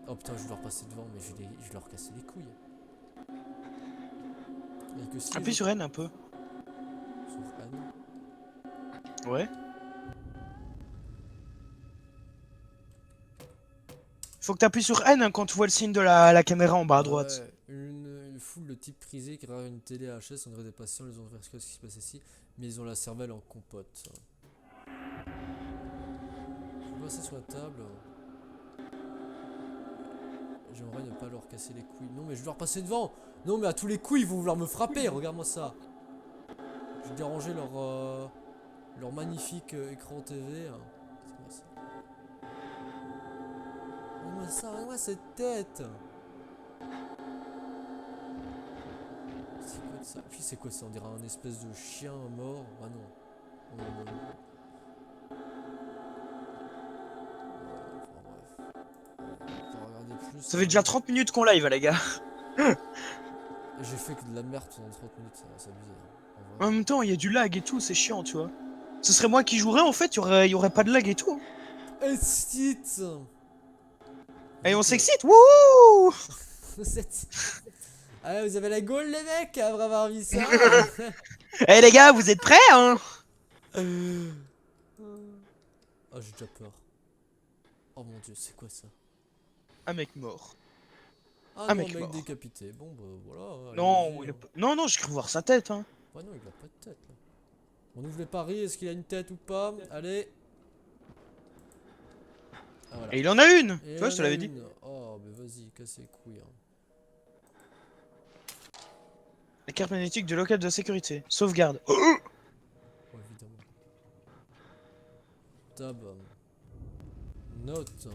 Oh putain, je vais leur passer devant, mais je vais leur casser les couilles. Et que si Appuie sur N un peu. Sur N. Ouais. Faut que t'appuies sur N hein, quand tu vois le signe de la caméra en bas à droite. Ouais, une foule de types prisés qui regardent une télé HS, on dirait des patients, ils ont vu ce qui se passe ici, mais ils ont la cervelle en compote. Je vais passer sur la table. J'aimerais ne pas leur casser les couilles. Non mais je vais leur passer devant. Non mais à tous les coups ils vont vouloir me frapper. Regarde-moi ça. Je vais déranger leur magnifique écran TV. Hein. C'est quoi ça? Regarde-moi ça, regarde-moi cette tête. C'est quoi ça? Puis c'est quoi ça? On dirait un espèce de chien mort. Ah non. Enfin, bref. Plus, Ça fait déjà 30 minutes qu'on live les gars. J'ai fait que de la merde pendant 30 minutes, c'est abusé. Hein. En même temps, il y a du lag et tout, c'est chiant, tu vois. Ce serait moi qui jouerais en fait, il y aurait pas de lag et tout. Excite. Et on s'excite, wouhou. Ah, vous avez la gaule les mecs après avoir vu ça. Eh les gars, vous êtes prêts hein? Oh j'ai déjà peur. Oh mon dieu, c'est quoi ça? Un mec mort. Ah Un non, mec mort. décapité. Bon bah voilà. Non, non, j'ai cru voir sa tête hein. Ouais non, il a pas de tête là. On ouvre les paris, est-ce qu'il a une tête ou pas? Allez. Ah, voilà. Et il en a une. Et Tu vois, je te l'avais dit. Oh mais vas-y, casse les couilles. Hein. La carte magnétique de local de sécurité. Sauvegarde. Ouais, évidemment. Tab. Note.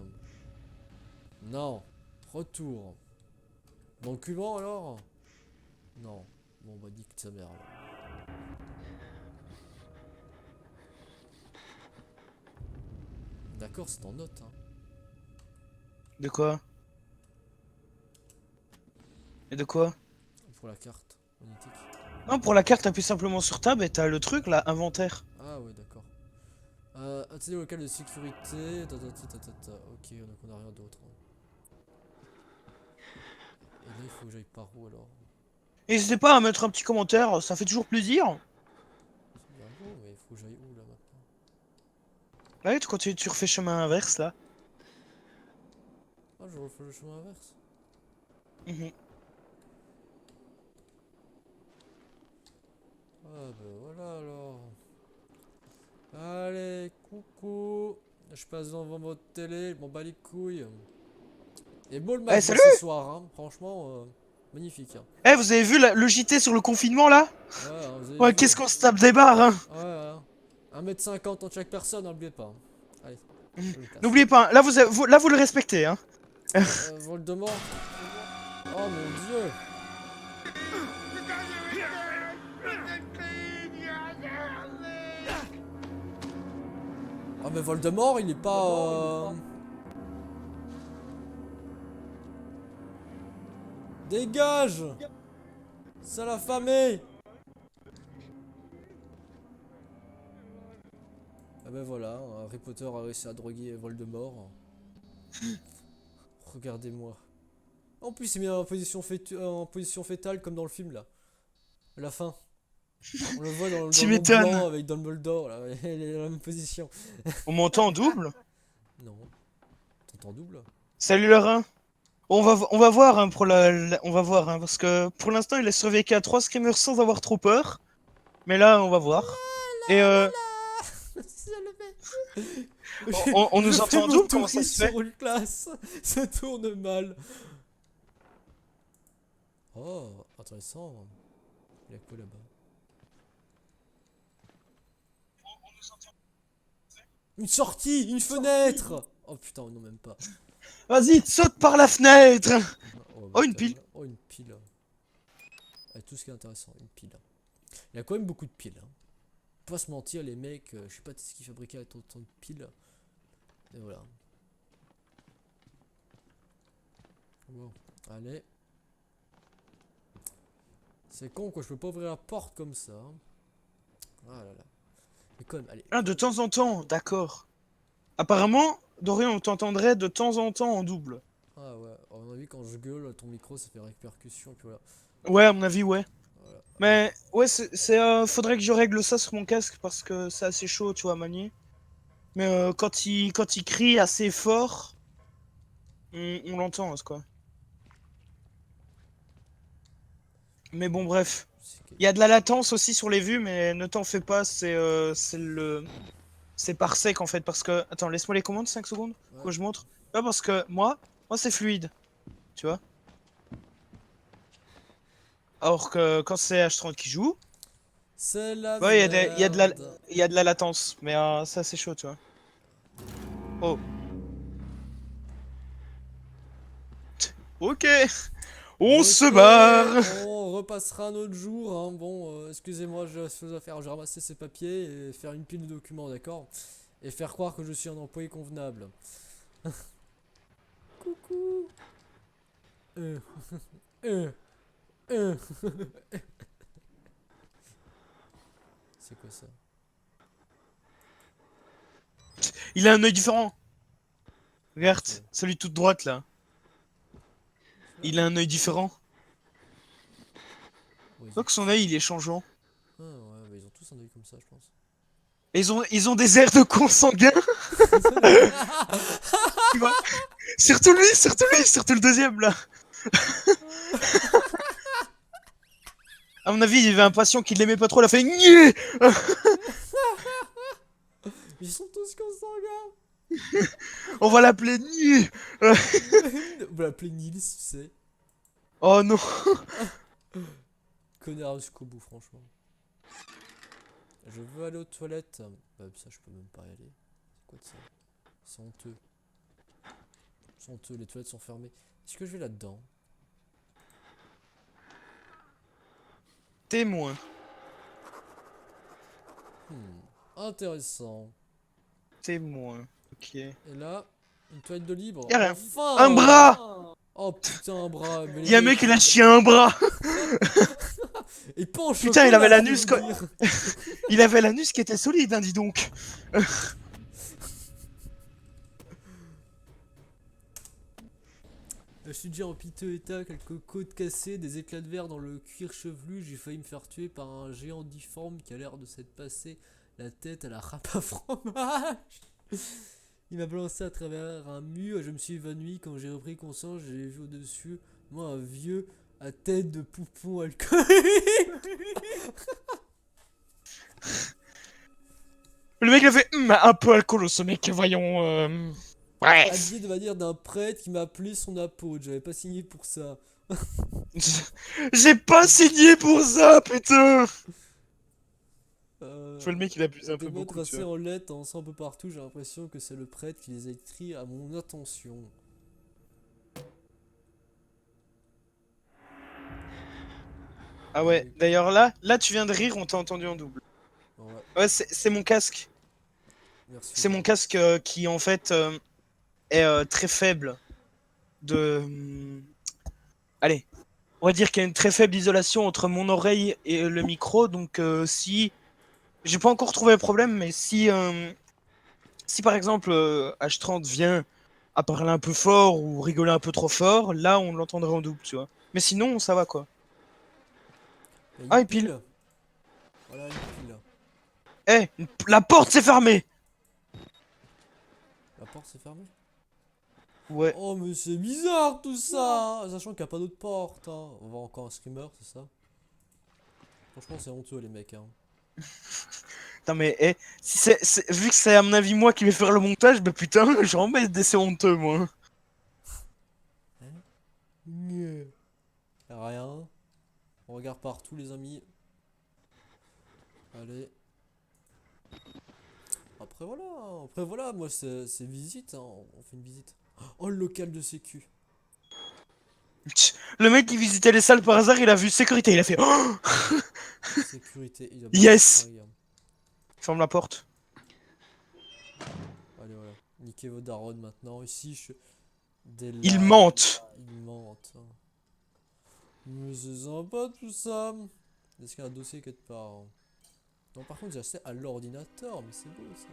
Non. Retour. Document alors? Non. Bon bah nique sa mère alors. D'accord, c'est en note. Hein. De quoi? Et de quoi? Pour la carte magnétique. Non, pour la carte, t'appuies simplement sur tab et t'as le truc là, inventaire. Ah ouais, d'accord. Accéder au local de sécurité. Ok, donc on a rien d'autre. Hein. Et là, il faut que j'aille par où alors? N'hésitez pas à mettre un petit commentaire, ça fait toujours plaisir. C'est bien beau, mais il faut que j'aille où là maintenant? Ouais, quand tu refais chemin inverse là. Ah, je refais le chemin inverse. Ah bah voilà alors. Allez, coucou. Je passe devant votre télé, je m'en bats les couilles. Et beau le match salut ce soir, hein. Franchement, magnifique. Hein. Eh, vous avez vu le JT sur le confinement là? Ouais, hein, vous avez Ouais, vu, qu'est-ce qu'on se tape des barres hein? Ouais, 1m50 entre chaque personne, n'oubliez pas. Hein. Allez. N'oubliez pas, là vous le respectez, hein. Voldemort. Oh mon dieu. Ah mais Voldemort il est pas... Dégage. Sale affamé. Ah ben voilà, Harry Potter a réussi à droguer Voldemort. Regardez-moi. En plus il est mis en position, fétale comme dans le film là. À la fin. On le voit dans le blanc avec Dumbledore là. Il est dans la même position. On m'entend en double? Non. T'entends double? Salut Laurent. On va voir hein, on va voir hein, parce que pour l'instant il a survécu à 3 screamers sans avoir trop peur. Mais là on va voir. Et on nous entend en double, comment ça se fait? Sur une classe. Ça tourne mal. Oh, intéressant. Il y a quoi là-bas? Une sortie, une fenêtre. Oh putain, non même pas. Vas-y, saute par la fenêtre. Oh, une pile. Oh une pile. Avec tout ce qui est intéressant, une pile. Il y a quand même beaucoup de piles. Hein. Pas se mentir les mecs, je sais pas ce qu'ils fabriquaient avec autant de piles. Et voilà. Bon, allez. C'est con quoi, je peux pas ouvrir la porte comme ça. Ah là là. Mais quand même, allez. Ah, de temps en temps, d'accord. Apparemment, Dorian, on t'entendrait de temps en temps en double. Ah ouais, à mon avis, quand je gueule, ton micro ça fait répercussion, et puis voilà. Ouais, à mon avis, ouais. Voilà. Mais, ouais, faudrait que je règle ça sur mon casque parce que c'est assez chaud, tu vois, à manier. Mais quand il crie assez fort, on l'entend, quoi. Mais bon, bref. Il y a de la latence aussi sur les vues, mais ne t'en fais pas, c'est par sec en fait. Parce que. Attends, laisse-moi les commandes 5 secondes. Ouais. Quoi, je montre. Pas parce que moi c'est fluide. Tu vois. Alors que quand c'est H30 qui joue, c'est la ouais, il y a de la latence. Mais ça, c'est chaud, tu vois. Oh. Ok. On se barre. On repassera un autre jour. Hein. Bon, excusez-moi, j'ai chose à faire. Je vais ramasser ces papiers et faire une pile de documents, d'accord? Et faire croire que je suis un employé convenable. Coucou. C'est quoi ça? Il a un œil différent. Regarde, celui toute droite là. Il a un œil différent. Ouais, Donc son œil il est changeant. Ah ouais, bah ils ont tous un œil comme ça, je pense. Et ils ont des airs de consanguins. Tu vois, surtout lui, surtout le deuxième là. À mon avis, il y avait un patient qui l'aimait pas trop, il a fait nier. Ils sont tous consanguins. On va l'appeler nier. On va l'appeler Nils, tu sais. Oh non. Connard jusqu'au bout, franchement. Je veux aller aux toilettes. Bah, ça, je peux même pas y aller. C'est quoi de ça? C'est honteux. C'est honteux, les toilettes sont fermées. Est-ce que je vais là-dedans? Témoin. Intéressant. Témoin. Ok. Et là, une toilette de libre. Y'a rien. Enfin Un bras. Oh putain, un bras. Mais Y'a un mec qui a chié un bras. Et pas en Putain, il chocolat, avait je l'anus peux vous dire. Il avait l'anus qui était solide, hein, dis donc. Je suis déjà en piteux état, quelques côtes cassées, des éclats de verre dans le cuir chevelu. J'ai failli me faire tuer par un géant difforme qui a l'air de s'être passé la tête à la râpe à fromage. Il m'a balancé à travers un mur et je me suis évanoui. Quand j'ai repris conscience, j'ai vu au-dessus moi un vieux à tête de poupon alcoolique. Le mec a fait un peu alcoolo ce mec, voyons. Bref. Habillé de manière d'un prêtre qui m'a appelé son apôtre. J'avais pas signé pour ça. J'ai pas signé pour ça, putain. Je vois le mec il abuse un Des peu mots beaucoup, tu tracés vois. en lettres, en sang un peu partout, j'ai l'impression que c'est le prêtre qui les a écrits à mon attention. Ah ouais, d'ailleurs là tu viens de rire, on t'a entendu en double. Ouais, Ouais, c'est mon casque. merci. C'est mon casque qui en fait est très faible de... Allez, on va dire qu'il y a une très faible isolation entre mon oreille et le micro, donc si... J'ai pas encore trouvé le problème, mais si par exemple H30 vient à parler un peu fort ou rigoler un peu trop fort, là on l'entendrait en double, tu vois. Mais sinon, ça va quoi. Il y a Ah, une et puis... pile. Voilà une pile. Eh, la porte s'est fermée. La porte s'est fermée. Ouais. Oh mais c'est bizarre tout ça, sachant qu'il n'y a pas d'autre porte. Hein. On va encore un screamer, c'est ça? Franchement c'est honteux les mecs. Hein. Putain, mais si vu que c'est à mon avis moi qui vais faire le montage, bah putain, j'en mets des c'est honteux moi. Hein? Y'a rien. On regarde partout les amis. Allez. Après voilà, moi c'est visite, hein. On fait une visite. Oh le local de sécu. Le mec qui visitait les salles par hasard, il a vu sécurité, il a fait oh. Sécurité, il a Yes. Paris, hein. Ferme la porte. Allez voilà. Niquez vos darons maintenant. Ici je... Des Il larmes. mente. Ils mentent. Hein. Mais c'est sympa tout ça. Est-ce qu'il y a un dossier quelque part? Hein. Non, par contre, j'ai acheté à l'ordinateur, mais c'est beau ça.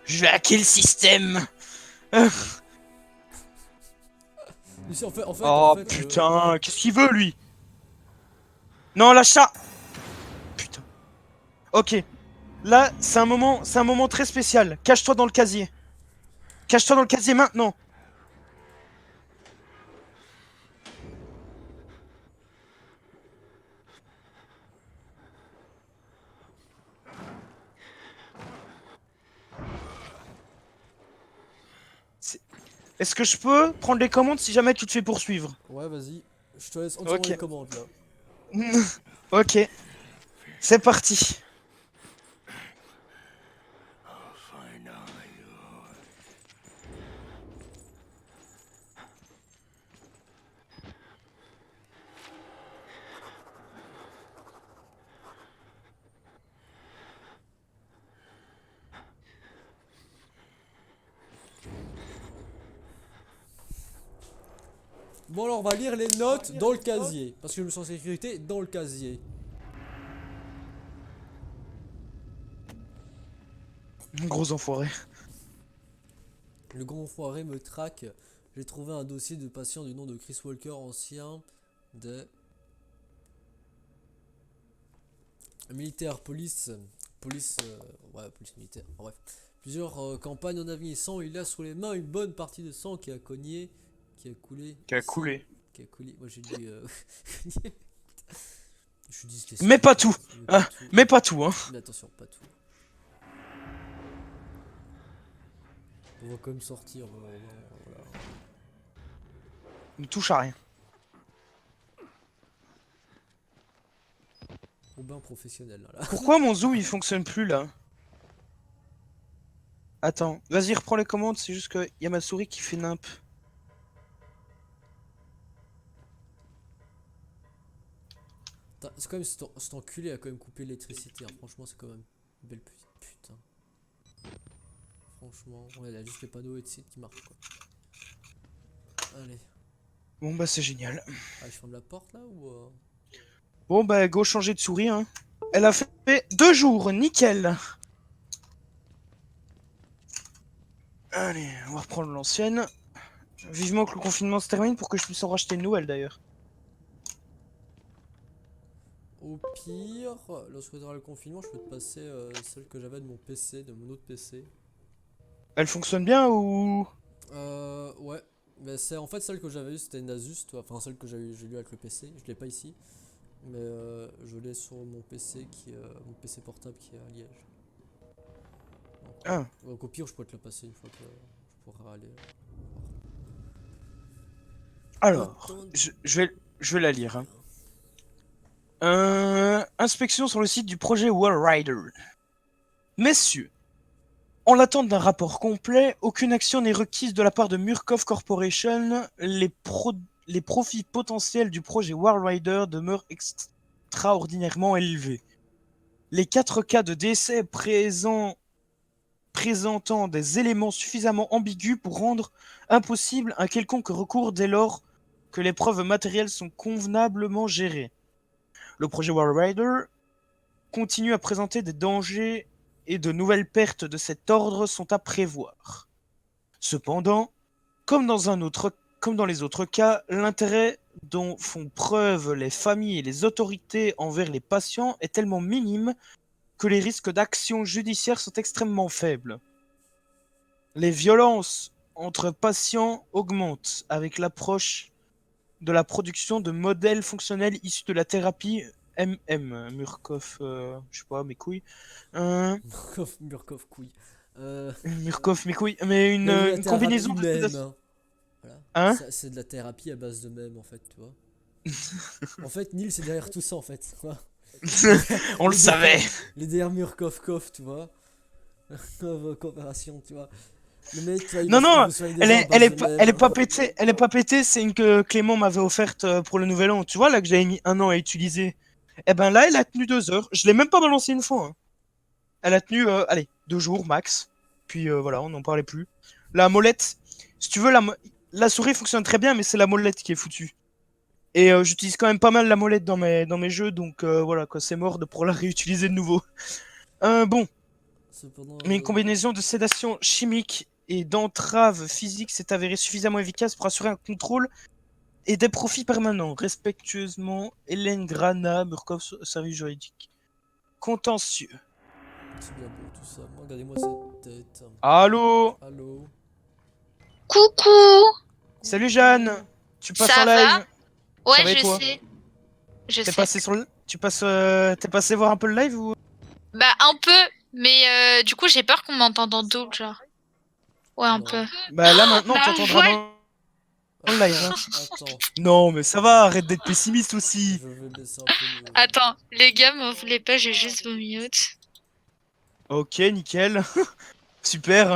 Je vais hacker le système. Ici, en Oh fait, putain, qu'est-ce qu'il veut lui? Non, l'achat. Putain. Ok. Là, c'est un moment très spécial. Cache-toi dans le casier. Cache-toi dans le casier maintenant. Est-ce que je peux prendre les commandes si jamais tu te fais poursuivre? ouais, vas-y. Je te laisse entièrement Ok. les commandes là. Ok. C'est parti. Bon, alors on va lire les notes dans le casier. Parce que je me sens en sécurité dans le casier. Gros enfoiré. Le grand foiré me traque. J'ai trouvé un dossier de patient du nom de Chris Walker, ancien des militaires police. Ouais, police militaire. Bref. Plusieurs campagnes en avenissant. Il a sous les mains une bonne partie de sang qui a cogné. Qui a coulé. Qui a ici. coulé. Qui a coulé. Moi j'ai dit. Je suis dit. Mais pas tout. Mais pas tout, hein. Mais attention, pas tout. On va quand même sortir. Voilà. Ne touche à rien. Au bain professionnel là. Pourquoi mon zoom il fonctionne plus là? Attends, vas-y reprends les commandes, c'est juste que y a ma souris qui fait nimp. C'est quand même cet enculé a quand même coupé l'électricité. Hein. Franchement, c'est quand même une belle petite putain. Franchement, ouais, il y a juste les panneaux et sites qui marchent quoi. Allez. Bon bah c'est génial. Ah, je ferme la porte là ou Bon bah go changer de souris hein. Elle a fait 2 jours, nickel. Allez, on va reprendre l'ancienne. Vivement que le confinement se termine pour que je puisse en racheter une nouvelle d'ailleurs. Au pire, lorsque tu auras le confinement, je peux te passer celle que j'avais de mon PC, de mon autre PC. Elle fonctionne bien ou... Ouais. Mais c'est en fait celle que j'avais eue, c'était une Asus, toi. Enfin celle que j'ai eu avec le PC. Je l'ai pas ici, mais je l'ai sur mon PC mon PC portable qui est à Liège. Donc au pire, je pourrais te la passer une fois que je pourrai aller. Alors, je vais la lire. Hein. Inspection sur le site du projet Wallrider. Messieurs, en l'attente d'un rapport complet, aucune action n'est requise de la part de Murkoff Corporation. Les profits potentiels du projet Wallrider demeurent extraordinairement élevés. Les 4 cas de décès présentant des éléments suffisamment ambigus pour rendre impossible un quelconque recours dès lors que les preuves matérielles sont convenablement gérées. Le projet Wallrider continue à présenter des dangers et de nouvelles pertes de cet ordre sont à prévoir. Cependant, comme dans les autres cas, l'intérêt dont font preuve les familles et les autorités envers les patients est tellement minime que les risques d'action judiciaire sont extrêmement faibles. Les violences entre patients augmentent avec l'approche de la production de modèles fonctionnels issus de la thérapie Murkoff, je sais pas, mes couilles. Murkoff, couille. Murkoff, mes couilles. Mais une combinaison de... Voilà. Hein? C'est de la thérapie à base de mèmes, en fait, tu vois. En fait, Nils, c'est derrière tout ça, en fait. On le savait. Les derrière Murkoff, tu vois. Coopération, tu vois. Le mec, tu vois, non, elle est pas pétée. Elle est pas pétée, c'est une que Clément m'avait offerte pour le nouvel an. Tu vois, là, que j'avais mis 1 an à utiliser. Et ben là, elle a tenu 2 heures. Je l'ai même pas balancé une fois. Hein. Elle a tenu, allez, 2 jours max. Puis voilà, on n'en parlait plus. La molette, si tu veux, la souris fonctionne très bien, mais c'est la molette qui est foutue. Et j'utilise quand même pas mal la molette dans mes jeux, donc voilà, quoi, c'est mort pour la réutiliser de nouveau. Bon. Cependant, Mais une combinaison de sédation chimique et d'entrave physique s'est avérée suffisamment efficace pour assurer un contrôle et des profits permanents. Respectueusement, Hélène Grana, Murkoff, service juridique. Contentieux. C'est bien beau tout ça. Regardez-moi cette tête. Allô? Allô? Coucou. Salut Jeanne. Tu passes Ça en va? live? Ouais, Ça va et je toi? sais. Je T'es sais. passé sur le... T'es passé voir un peu le live ou? Bah, un peu, mais du coup, j'ai peur qu'on m'entende en double, genre. Ouais, un Non. peu. Bah là maintenant Bah, t'entendras ouais. dans le live. Hein. Attends, Non mais ça va, arrête d'être pessimiste aussi. je vais baisser un peu le... Attends, les gars, m'en voulez pas, j'ai juste vos mute. Ok, nickel. Super.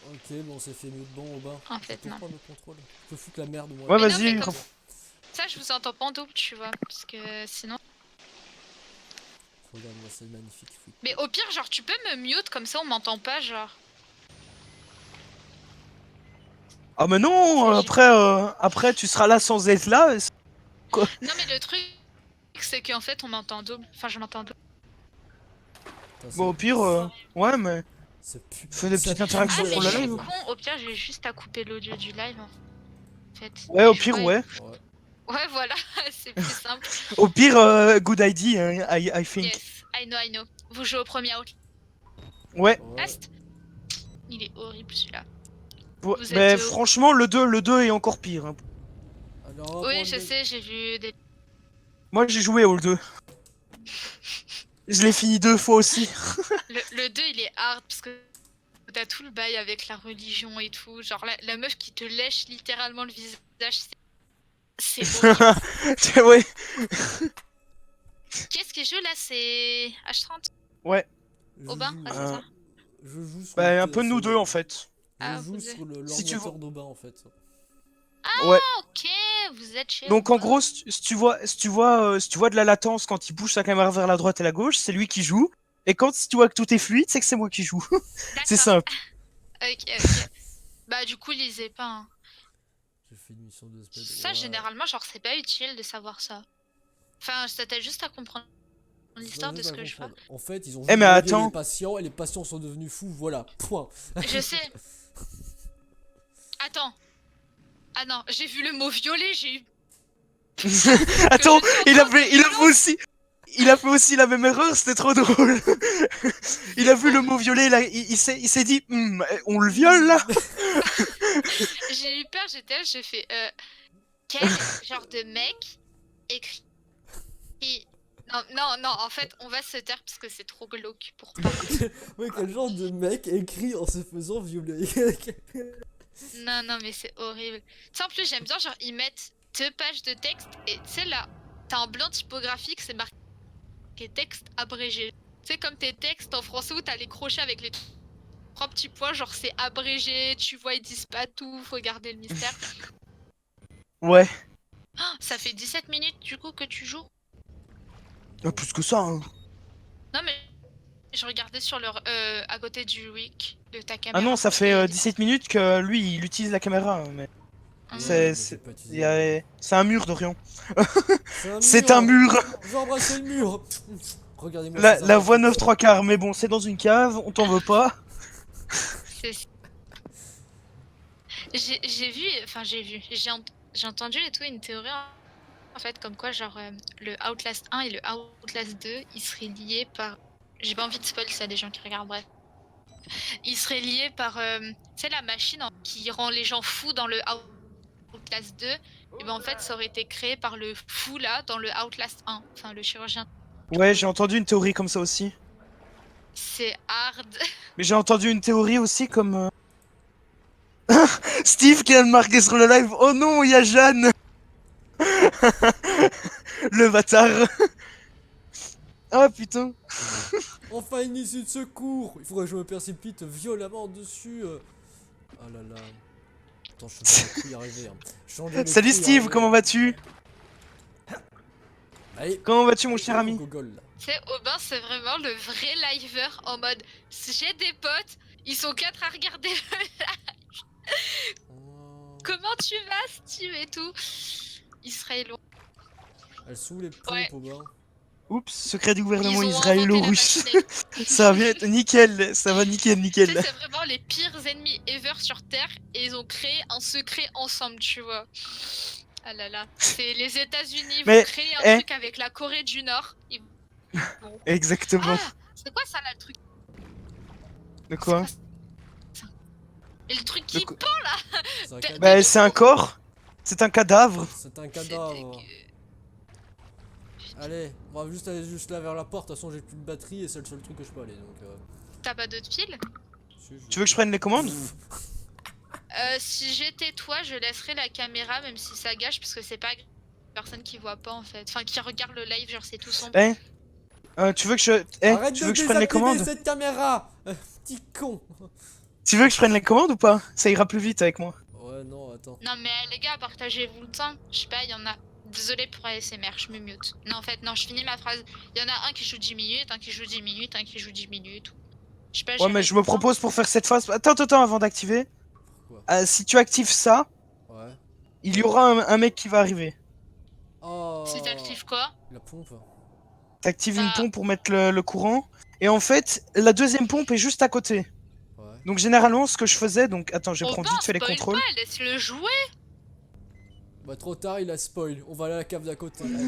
Ok, bon, c'est fait mieux. Bon, Aubin. En fait, Pour non. prendre le contrôle. Je peux foutre la merde, moi. Ouais, Mais non, vas-y. mais comme ça, je vous entends pas en double, tu vois. Parce que sinon. Regarde-moi, c'est magnifique. Mais au pire, genre, tu peux me mute comme ça, on m'entend pas, genre. Ah mais non, après tu seras là sans être là. Quoi? Non, mais le truc, c'est qu'en fait, on m'entend double. Enfin, je m'entends double. Putain, Bon au pire, ouais mais fais des petites interactions Ah, sur mais le je suis live. con, au pire, j'ai juste à couper l'audio du live, en fait. Ouais au pire ouais. Ouais, voilà, c'est plus simple. Au pire, good idea, hein, I think. Yes, I know. Vous jouez au premier Outlast. Ouais. Il est horrible celui-là. Mais franchement le 2 est encore pire. Hein. Alors, oui, je sais, j'ai vu des... Moi j'ai joué au 2. Je l'ai fini 2 fois aussi. le 2 il est hard parce que t'as tout le bail avec la religion et tout. Genre la meuf qui te lèche littéralement le visage, c'est horrible. Ouais. Qu'est-ce que je joue là? C'est H30? Ouais. Aubin? Ah, c'est ça. Je joue sur Bah un peu nous deux en fait. Je joue sur l'ordinateur d'Aubin en fait. Ah ouais. Ok, vous êtes chez Donc en gros, si tu vois de la latence quand il bouge sa caméra vers la droite et la gauche, c'est lui qui joue. Et quand si tu vois que tout est fluide, c'est que c'est moi qui joue. C'est simple. Ok. Bah du coup, lisez pas. Hein. J'ai fait une mission de ça, généralement, genre, c'est pas utile de savoir ça. Enfin, ça t'aide juste à comprendre l'histoire de ce que je fais. En fait, ils ont mais attends. les patients et les patients sont devenus fous, voilà, point. Je sais. Attends. Ah non, j'ai vu le mot violet, j'ai eu... Attends, il a fait aussi la même erreur, c'était trop drôle. Il a vu le mot violet, là, il s'est dit, on le viole là. J'ai eu peur, j'ai fait, quel genre de mec écrit... Non, en fait, on va se taire parce que c'est trop glauque pour parler. Ouais, quel genre de mec écrit en se faisant violer? Non, mais c'est horrible. Tu sais, en plus, j'aime bien, genre, ils mettent 2 pages de texte et tu sais, là, t'as un blanc typographique, c'est marqué texte abrégé. C'est comme tes textes en français où t'as les crochets avec les 3 petits points, genre c'est abrégé, tu vois, ils disent pas tout, faut garder le mystère. Ouais. Ah, ça fait 17 minutes du coup que tu joues? Plus que ça, hein. Non mais je regardais sur leur à côté du week de ta Ah caméra. non, ça fait 17 minutes que lui, il utilise la caméra, mais... Ouais, C'est mais j'ai pas utilisé. c'est un mur, Dorian. C'est C'est un mur. Je vais embrasser le mur. Regardez-moi La, ces la voix infos. 9 3 quarts, mais bon, c'est dans une cave, on t'en veut pas. J'ai vu, enfin j'ai entendu et tout une théorie en fait comme quoi genre le Outlast 1 et le Outlast 2 ils seraient liés par, j'ai pas envie de spoil ça des gens qui regardent, bref, ils seraient liés par tu sais la machine qui rend les gens fous dans le Outlast 2, et ben en fait ça aurait été créé par le fou là dans le Outlast 1, enfin le chirurgien. Ouais, j'ai entendu une théorie comme ça aussi. C'est hard. Mais j'ai entendu une théorie aussi comme... Steve qui vient de marquer sur le live. Oh non, il y a Jeanne. Le bâtard. Ah putain. Enfin une issue de secours. Il faudrait que je me précipite violemment dessus. Oh là là. Attends, je vais y arriver. Hein. Salut Steve, comment vas-tu? Allez. Comment vas-tu mon cher ami? Gogol, là. Tu sais, Aubin, c'est vraiment le vrai liver en mode j'ai des potes, ils sont 4 à regarder le live. Comment tu vas, Steve et tout? Israélo. Elles sont où les pompes, Ouais. Aubin? Oups, secret du gouvernement Ils ont israélo-russe. inventé la machine. Ça va être nickel, ça va nickel, Tu nickel. sais, c'est vraiment les pires ennemis ever sur Terre et ils ont créé un secret ensemble, tu vois. Ah là là, c'est les États-Unis Mais, vont créer un truc avec la Corée du Nord. Ils vont- Exactement. Ah, c'est quoi ça là le truc? De quoi? Et le truc De qui quoi pend là. C'est un T'as- cadavre. Bah, c'est un corps. C'est un cadavre. C'est un C'est cadavre. dégueu. Allez, on va juste aller juste là vers la porte. De toute façon, j'ai plus de batterie et c'est le seul truc que je peux aller. Donc, T'as pas d'autres piles? Tu veux que je prenne les commandes? Si j'étais toi, je laisserais la caméra même si ça gâche parce que c'est pas personne qui voit pas en fait. Enfin, qui regarde le live, genre c'est tout sombre. Eh, tu veux que je... Arrête tu de veux que je prenne les commandes? désactiver cette caméra. Petit con. Tu veux que je prenne les commandes ou pas? Ça ira plus vite avec moi. Ouais, non, attends. Non mais les gars, partagez-vous le temps. Je sais pas, il y en a. Désolé pour ASMR, je me mute. Non, en fait, non, je finis ma phrase. Il y en a un qui joue 10 minutes, un qui joue 10 minutes, un qui joue 10 minutes. Je sais pas, Ouais, mais je me propose pour faire cette phase... Attends, avant d'activer. Pourquoi? Si tu actives ça, Ouais. il y aura un mec qui va arriver. Oh. Si t'actives quoi? La pompe. T'actives une Bah. pompe pour mettre le courant. Et en fait, la deuxième pompe est juste à côté. Ouais. Donc généralement, ce que je faisais... Donc, attends, je vais Oh prendre non, vite fait les spoil contrôles. pas, laisse-le jouer. Bah, trop tard, il a spoil. On va aller à la cave d'à côté. Non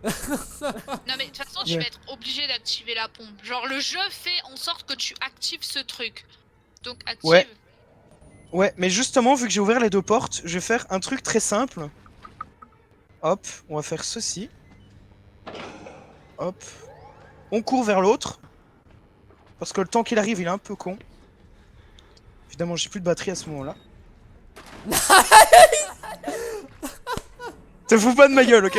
mais de toute façon, tu Ouais. vas être obligé d'activer la pompe. Genre le jeu fait en sorte que tu actives ce truc. Donc active. Ouais. Ouais, mais justement, vu que j'ai ouvert les deux portes, je vais faire un truc très simple. Hop, on va faire ceci. Hop. On court vers l'autre. Parce que le temps qu'il arrive, il est un peu con. Évidemment, j'ai plus de batterie à ce moment-là. Te fous pas de ma gueule, ok?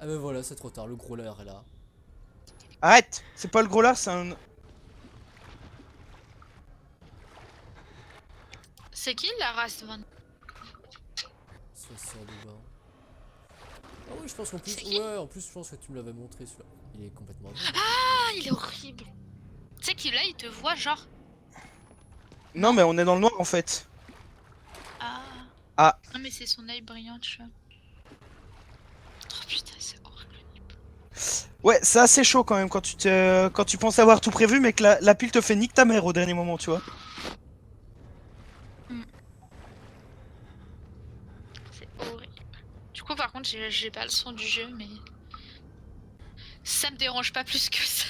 Ah, ben voilà, c'est trop tard. Le gros leurre est là. Arrête! C'est pas le gros lard, c'est un... C'est qui la race Van? Ça sort du bain. Ah, oui, je pense qu'en plus. C'est qui? Ouais, en plus, je pense que tu me l'avais montré celui-là. Il est complètement. Ah, il est horrible. Tu sais qu'il là, il te voit genre. Non, mais on est dans le noir, en fait. Ah. Ah. Non mais c'est son œil brillant, tu vois. Oh putain, c'est horrible. Ouais, c'est assez chaud quand même quand tu penses avoir tout prévu, mais que la pile te fait nique ta mère au dernier moment, tu vois. C'est horrible. Du coup, par contre, j'ai pas le son du jeu, mais ça me dérange pas plus que ça.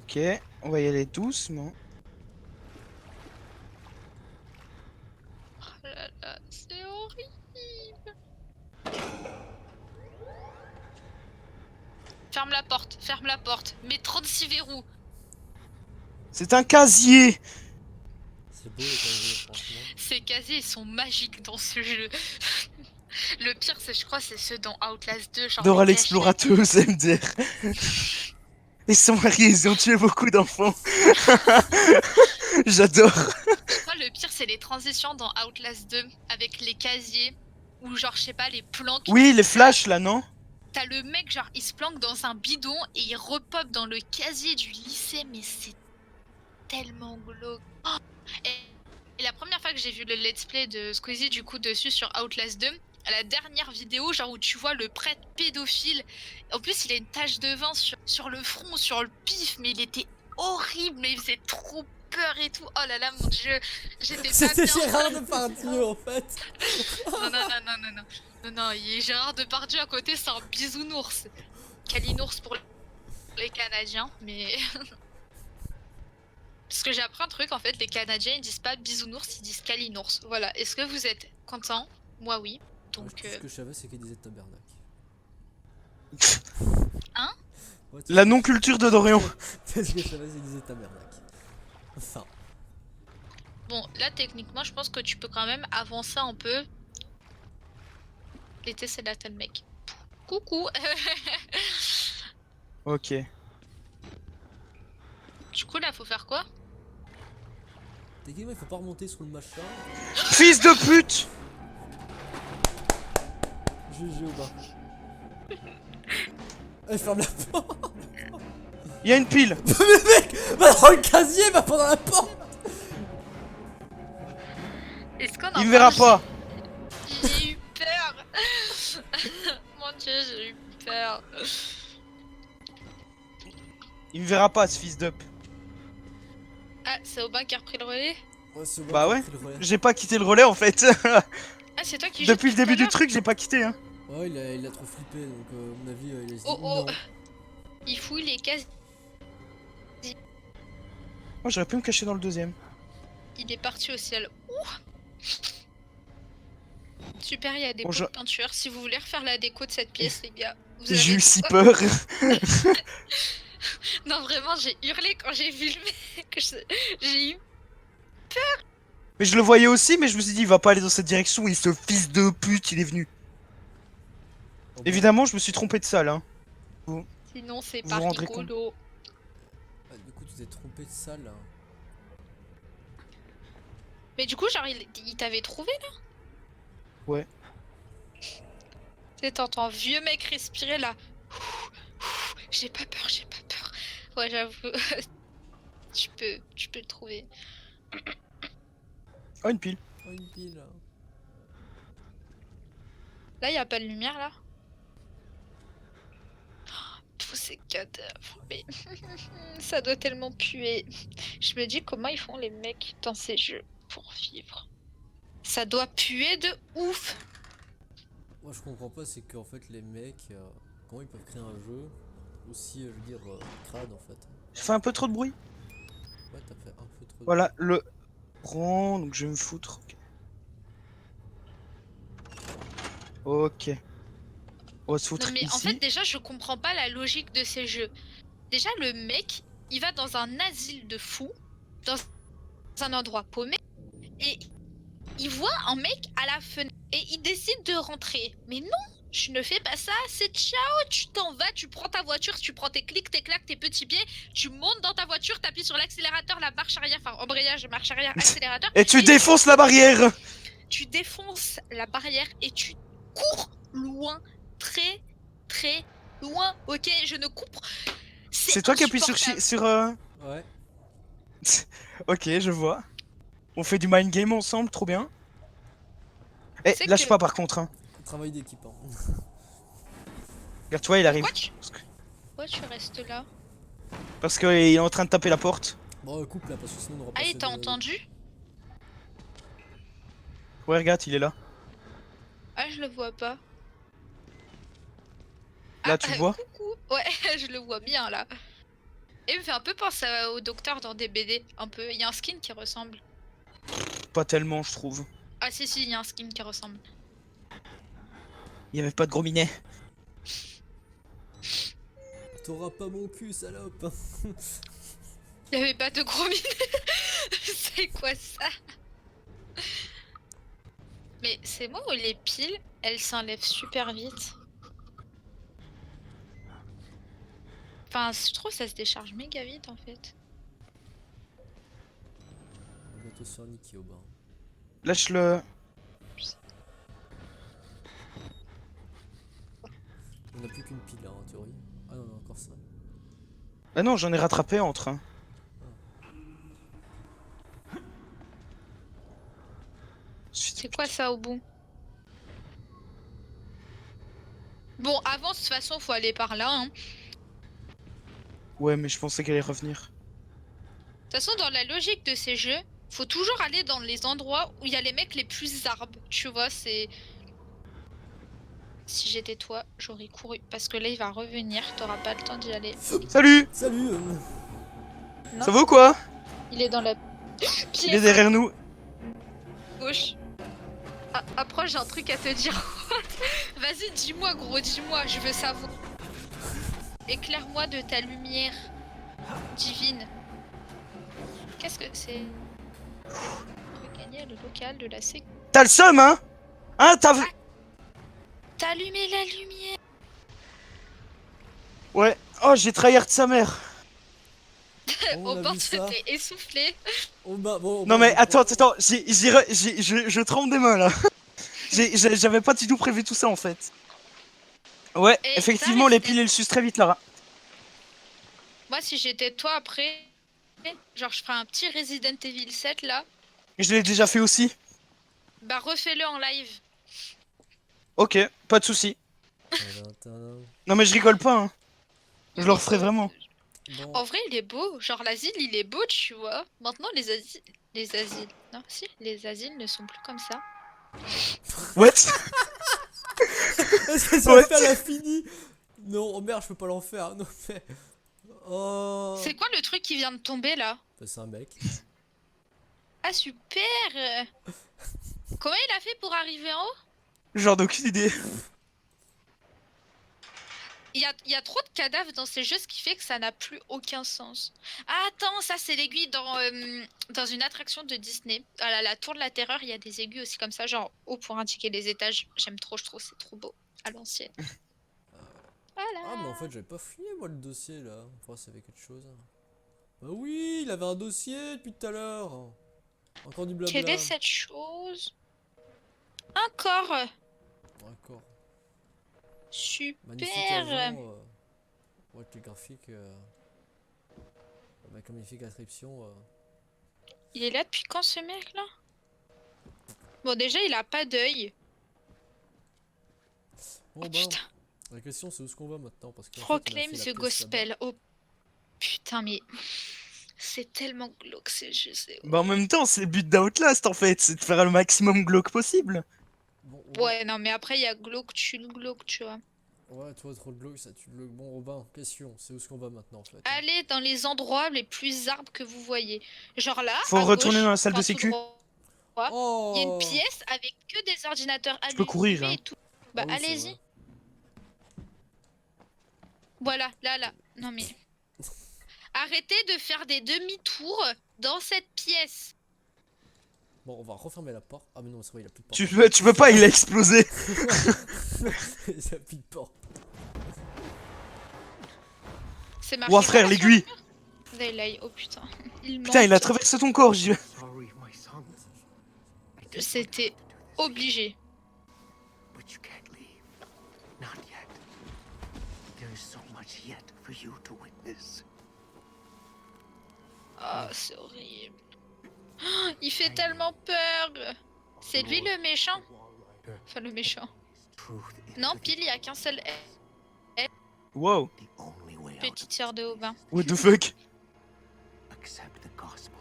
Ok, on va y aller doucement. Oh là là, c'est horrible. Ferme la porte, mets 36 verrous. C'est un casier! C'est beau les casiers, franchement. Ces casiers, ils sont magiques dans ce jeu. Le pire, c'est, je crois, c'est ceux dans Outlast 2. Genre Dora les l'explorateuse, MDR. Ils sont mariés, ils ont tué beaucoup d'enfants. J'adore. Moi, le pire, c'est les transitions dans Outlast 2 avec les casiers ou genre, je sais pas, les plans qui... Oui, les flashs là, non? T'as le mec, genre, il se planque dans un bidon et il repop dans le casier du lycée, mais c'est tellement glauque. Oh et la première fois que j'ai vu le let's play de Squeezie, du coup, dessus sur Outlast 2, à la dernière vidéo, genre où tu vois le prêtre pédophile, en plus, il a une tache de vin sur le front, sur le pif, mais il était horrible, mais il faisait trop peur et tout. Oh là là, mon dieu, j'étais pas C'était bien. Gérard Depardieu en fait. Non, non, non, non, non, non. Non, non, il y a Gérard Depardieu à côté, c'est un bisounours. Calinours pour les Canadiens, mais... Parce que j'ai appris un truc, en fait, les Canadiens, ils disent pas bisounours, ils disent calinours. Voilà, est-ce que vous êtes content? Moi, oui. Donc... Tout ce que je savais, c'est qu'ils disaient tabernacle. Hein? Ouais, La non-culture de Dorian. Tout ce que je savais, c'est qu'ils disaient tabernacle. Enfin. Bon, là, techniquement, je pense que tu peux quand même avancer un peu. L'été, c'est là, t'as le mec. Coucou. Ok. Du coup, là, faut faire quoi? Techniquement, il faut pas remonter sur le machin. Fils de pute! GG au bas. Elle ferme la porte. Il y a une pile. Mais mec, va dans le casier, va pendant la porte. Est-ce qu'on en Il me verra parle? pas. J'ai eu peur. Mon dieu, j'ai eu peur. Il me verra pas, ce fils d'up. Ah, c'est Aubin qui a repris le relais? Ouais, c'est bon, Bah j'ai ouais. pris le relais. J'ai pas quitté le relais en fait. Ah, c'est toi qui joues Depuis le tout à début du l'heure? truc, j'ai pas quitté. Hein. Ouais, il a trop flippé, donc à mon avis, il a dit Oh oh. non. Il fouille les cases. Moi, j'aurais pu me cacher dans le deuxième. Il est parti au ciel. Ouh. Super, il y a des Bon, pots de peinture. Si vous voulez refaire la déco de cette pièce, les gars, vous J'ai avez eu si quoi. peur. Non, vraiment, j'ai hurlé quand j'ai vu le mec. J'ai eu... Mais je le voyais aussi, mais je me suis dit, il va pas aller dans cette direction. Et ce fils de pute, il est venu. Oh, bah. Évidemment, je me suis trompé de salle. Hein. Sinon, c'est Vous pas vous rendrez rigolo. Ah, du coup, tu t'es trompé de salle là. Mais du coup, genre, il t'avait trouvé là? Ouais. Tu sais, t'entends vieux mec respirer là. J'ai pas peur, j'ai pas peur. Ouais, j'avoue. tu peux le trouver. Oh, une pile. Oh, une pile là. Là, y a pas de lumière là? Tous ces cadavres, mais ça doit tellement puer. Je me dis comment ils font les mecs dans ces jeux pour vivre. Ça doit puer de ouf. Moi, je comprends pas, c'est qu'en fait, les mecs, comment ils peuvent créer un jeu aussi, je veux dire, crade en fait. J'ai fait un peu trop de bruit. Ouais, t'as fait un peu trop de... Voilà, le rang, donc je vais me foutre. Ok. On va se foutre Non mais ici. en fait déjà je comprends pas la logique de ces jeux. Déjà le mec, il va dans un asile de fous, dans un endroit paumé, et il voit un mec à la fenêtre, et il décide de rentrer. Mais non, je ne fais pas ça, c'est ciao, tu t'en vas, tu prends ta voiture, tu prends tes clics, tes claques, tes petits pieds, tu montes dans ta voiture, t'appuies sur l'accélérateur, la marche arrière, enfin embrayage, marche arrière, accélérateur. Et tu défonces la barrière. Tu défonces la barrière et tu cours loin, très très loin. Ok, je ne comprends. C'est toi qui appuies sur... Ouais. Ok, je vois. On fait du mind game ensemble, trop bien. Eh, C'est lâche que- pas par contre. Hein. Travail d'équipe. Hein. Regarde, tu vois, il arrive. Pourquoi tu restes là? Parce qu'il est en train de taper la porte. Bon, coupe là, parce que sinon on aura pas Ah, et fait t'as de- entendu? Ouais, regarde, il est là. Ah, je le vois pas. Là, Ah, tu le vois? coucou. Ouais, je le vois bien là. Et il me fait un peu penser au docteur dans des BD. Un peu. Il y a un skin qui ressemble. Pas tellement, je trouve. Ah, si, il y a un skin qui ressemble. Il y avait pas de gros minet. T'auras pas mon cul, salope. Il y avait pas de gros mine. C'est quoi ça? Mais c'est moi ou les piles, elles s'enlèvent super vite? Enfin, je trouve que ça se décharge méga vite en fait. On va bientôt se faire niquer au bas. Lâche-le. On n'a plus qu'une pile là en théorie. Ah non, non, encore ça. Ah non, j'en ai rattrapé entre. Hein. C'est quoi ça au bout? Bon, avant, de toute façon, faut aller par là. Hein. De Ouais, mais je pensais qu'elle allait revenir. toute façon, dans la logique de ces jeux, faut toujours aller dans les endroits où il y a les mecs les plus arbres. Tu vois, c'est... Si j'étais toi, j'aurais couru. Parce que là, il va revenir, t'auras pas le temps d'y aller. Salut. Salut Non, Ça va ou quoi? il est dans la Il est derrière nous. gauche. Ah, après, j'ai un truc à te dire. Vas-y, dis-moi, gros, dis-moi, je veux savoir. Éclaire-moi de ta lumière divine. Qu'est-ce que c'est? Regagner le local de la sécurité. T'as le seum, hein? Hein, t'as... T'as allumé la lumière. Ouais. Oh, j'ai trahir de sa mère. On Au a bord, vu ça. t'es essoufflé. Au bas, bon, au Non bas, mais attends, je tremble des mains là. J'avais pas du tout prévu tout ça en fait. Ouais, Et effectivement, ça, les piles elles sucent très vite Lara. Moi, si j'étais toi après, genre, je ferais un petit Resident Evil 7 là. Je l'ai déjà fait aussi. Bah, refais-le en live. Ok, pas de souci. Tadam, tadam. Non mais je rigole pas, hein. Je le referai vraiment. Bon, En vrai, il est beau. Genre, l'asile, il est beau, tu vois. Maintenant, les asiles. Les asiles. Non, si, les asiles ne sont plus comme ça. What? est-ce que ça Ouais. fait la fini? Non, oh merde, je peux pas l'en faire. Non, mais... Oh. C'est quoi le truc qui vient de tomber là? Bah, c'est un mec. Ah, super! Comment il a fait pour arriver en haut? Genre d'aucune idée. Il y a trop de cadavres dans ces jeux, ce qui fait que ça n'a plus aucun sens. Ah, attends, ça c'est l'aiguille dans une attraction de Disney. À la Tour de la Terreur, il y a des aiguilles aussi comme ça, genre haut pour indiquer les étages. J'aime trop, je trouve c'est trop beau. À l'ancienne. Voilà. Ah, mais en fait, j'avais pas fouillé moi le dossier là. Pour voir s'il y avait quelque chose. Bah oui, il avait un dossier depuis tout à l'heure. Encore du blabla. Quelle est cette chose? Encore D'accord. Magnifique super. agent. Ouais, avec les graphiques. Avec la magnifique inscription. Il est là depuis quand ce mec là? Bon, déjà il a pas d'œil. Bon, Oh, bah, putain. la question c'est où est-ce qu'on va maintenant parce que Proclaim the gospel. Oh putain, mais c'est tellement glauque ces jeux. Bah en même temps, c'est le but d'Outlast en fait, c'est de faire le maximum glauque possible. Bon, Ouais, non, mais après il y a glauque, tu le glauque, tu vois. ouais, toi trop de glauque, ça tue le glauque. Bon, Robin, question, c'est où est-ce qu'on va maintenant en fait? Allez dans les endroits les plus arbres que vous voyez. Genre là, Faut à retourner gauche, dans la salle de enfin, tout sécu. droit, il Oh, y a une pièce avec que des ordinateurs Tu peux courir, allumés hein. et tout. Bah Ah oui, c'est allez-y. vrai. Voilà, là. Non mais... Arrêtez de faire des demi-tours dans cette pièce. Bon, on va refermer la porte. Ah, mais non, c'est vrai, il a plus de porte. Tu peux pas, il a explosé. Il a plus de porte. C'est marqué. Ouah frère, l'aiguille. Daylight, oh putain. Il Putain, il a manque. traversé ton corps, j'y vais. Sorry, my son. I C'était obligé. But you can't leave. Not yet. There is so much yet for you to witness. Oh, c'est horrible. Oh, il fait tellement peur. C'est lui le méchant. Enfin, le méchant. Truth is Non, the pile, il y a qu'un seul Wow, only way out. petite sœur de Aubin. what the fuck. Accept the gospel,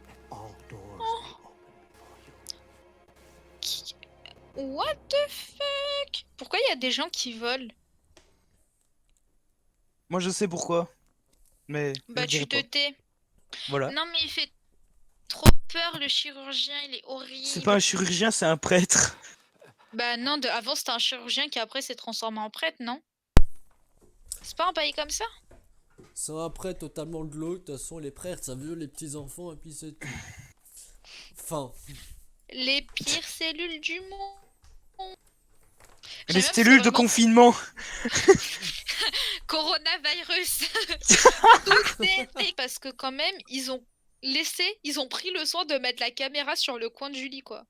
and all doors Oh. will open for you. What the fuck? Pourquoi il y a des gens qui volent? Moi je sais pourquoi. Mais je Bah, le dirai tu te pas. tais. Voilà. Non, mais il fait trop peur, le chirurgien, il est horrible. C'est pas un chirurgien, c'est un prêtre. Bah, non, avant c'était un chirurgien qui après s'est transformé en prêtre, non? C'est pas un bail comme ça? Sans après totalement glauque, de toute façon les prêtres ça veut les petits enfants et puis c'est tout. Enfin. Les pires cellules du monde. Les J'aime bien parce que cellules de vraiment, confinement. coronavirus. Tout est fake. Parce que quand même, ils ont pris le soin de mettre la caméra sur le coin de Julie, quoi.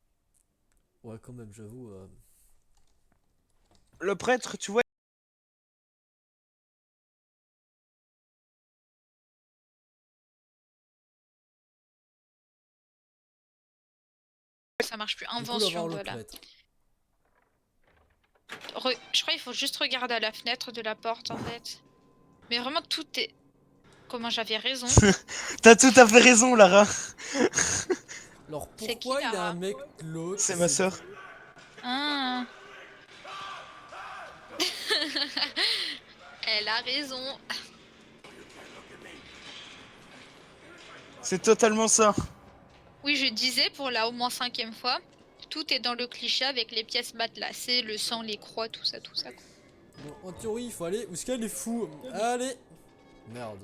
Ouais quand même j'avoue. Le prêtre, tu vois. Ça marche plus. Du coup, Invention, le voilà. prêtre. Je crois qu'il faut juste regarder à la fenêtre de la porte, en fait. Mais vraiment, tout est... Comment j'avais raison. T'as tout à fait raison, Lara. Alors C'est qui, pourquoi il a Lara un mec glauque? C'est ma soeur. Ah. Elle a raison. C'est totalement ça. Oui, je disais pour la au moins 5e fois, tout est dans le cliché avec les pièces matelassées, le sang, les croix, tout ça, quoi. Bon, en théorie il faut aller où est-ce qu'elle est fou. Allez. Merde.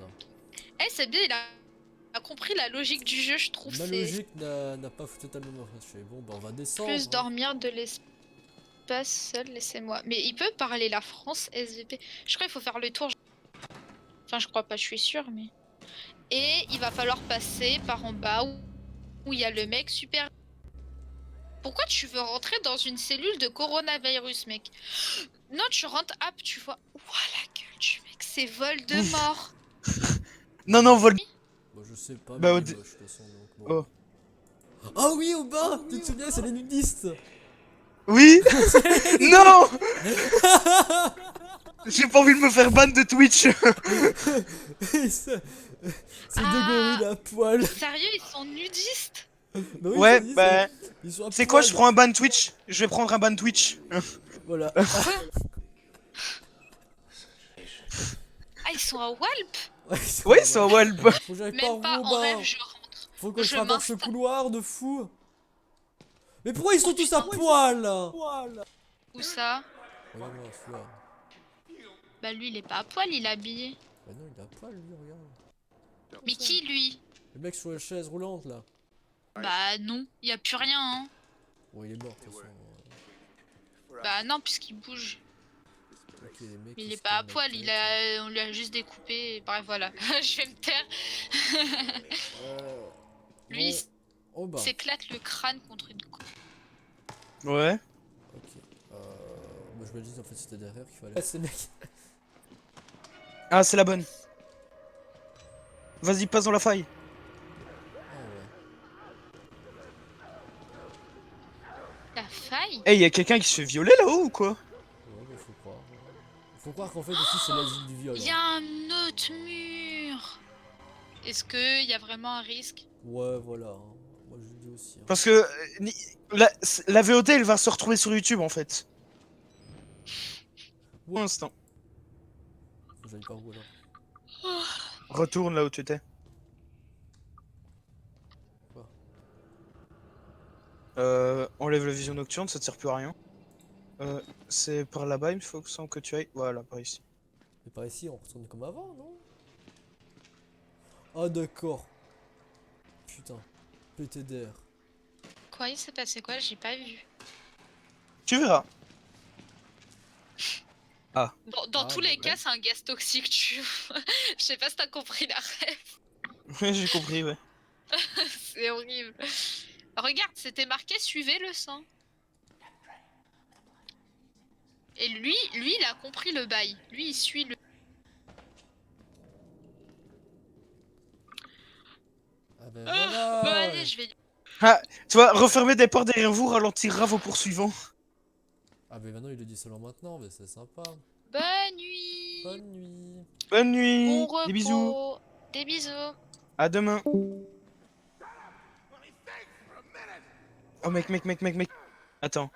Eh, c'est bien, il a compris la logique du jeu, je trouve. Ma C'est logique n'a pas totalement marché. Bon bah on va descendre. plus hein. dormir de l'espace seul, laissez-moi. Mais il peut parler la France, SVP. Je crois qu'il faut faire le tour. Enfin, je crois pas, je suis sûre, mais... Et il va falloir passer par en bas où il y a le mec super... Pourquoi tu veux rentrer dans une cellule de coronavirus, mec? Non, tu rentres, hop, tu vois... Ouah, la gueule du mec, c'est Voldemort. Non, non, vol. Bon je sais pas Bah, mais au il est dé- moche de toute façon donc bon. Oh. Ah oui au bas. Tu te souviens c'est les nudistes. Oui. Non. J'ai pas envie de me faire ban de Twitch. C'est des Ah. gorilles à poil. Sérieux, ils sont nudistes? Non, oui, Ouais, je te dis, bah. ils sont à C'est quoi, poil. je prends un ban Twitch? Je vais prendre un ban Twitch. Voilà. Ah, ils sont à Walp? Oui, c'est un Walp. Faut que j'aille Même pas, par en rêve, Robin. je rentre. Faut que je Je traverse ce m'installe. couloir de fou. Mais pourquoi ils sont Oh, tous à putain. poil? Où ça? Regarde-moi celui-là. Bah lui, il est pas à poil, il est habillé. Bah non, il est à poil lui, regarde. Mais qui, lui? Le mec sur la chaise roulante là. Bah non, il y a plus rien, hein. Bon, il est mort de toute façon. Bah non, puisqu'il bouge. Ok, les mecs, Mais il ils est se pas à prennent la poil, tête. on lui a juste découpé. Bref, voilà. Je vais me taire. Lui, il Oh bah. s'éclate le crâne contre une... Ouais. Ok. Moi je me dis en fait c'était derrière qu'il fallait. Ah, c'est mec. Ah, c'est la bonne. Vas-y, passe dans la faille. Ah ouais. La faille? Eh, y a quelqu'un qui se fait violer là-haut ou quoi? Ouais, bah faut croire. Faut croire qu'en fait ici c'est l'asile du viol. Il y a un autre mur. Est-ce qu'il y a vraiment un risque? Ouais, voilà. Hein. Moi je le dis aussi. Hein. Parce que la VOD, elle va se retrouver sur YouTube en fait. Pour l'instant. Faut que j'aille par où alors? Retourne là où tu étais. Quoi? Enlève la vision nocturne, ça te sert plus à rien. C'est par là-bas, il faut que tu ailles. Voilà, par ici. Mais par ici on retourne comme avant, non? Ah d'accord. Putain. PTDR. Quoi, il s'est passé quoi? J'ai pas vu. Tu verras. Dans tous les ouais. cas, c'est un gaz toxique, tu vois. Je sais pas si t'as compris la rêve. Ouais, j'ai compris, ouais. C'est horrible. Regarde, c'était marqué suivez le sang. Et lui, il a compris le bail. Lui, il suit le... Ah ben voilà. Bon, allez, je vais... Ah, tu vois, refermer des portes derrière vous ralentira vos poursuivants. Ah ben maintenant il le dit seulement maintenant, mais c'est sympa. Bonne nuit. Bonne nuit. Bonne nuit. Bon repos. Des bisous. Des bisous. À demain. Oh mec. Attends.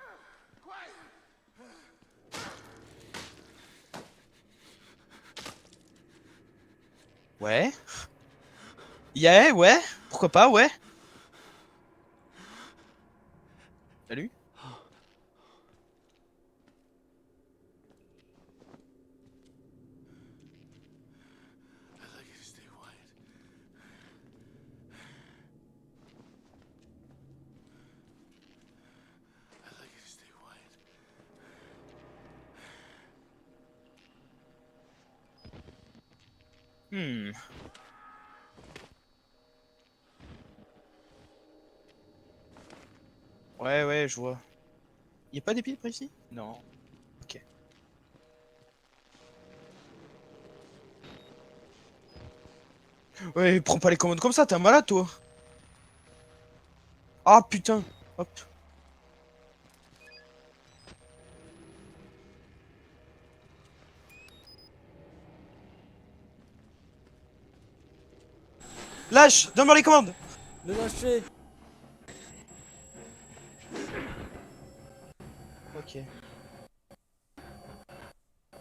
Ouais. Yeah, ouais. Pourquoi pas, ouais. Salut. Hmm. Ouais, je vois. Y a pas d'épile par ici? Non. Ok. Ouais, prends pas les commandes comme ça, t'es un malade, toi. Ah, putain. Hop. Lâche, donne-moi les commandes. Le lâcher. Ok.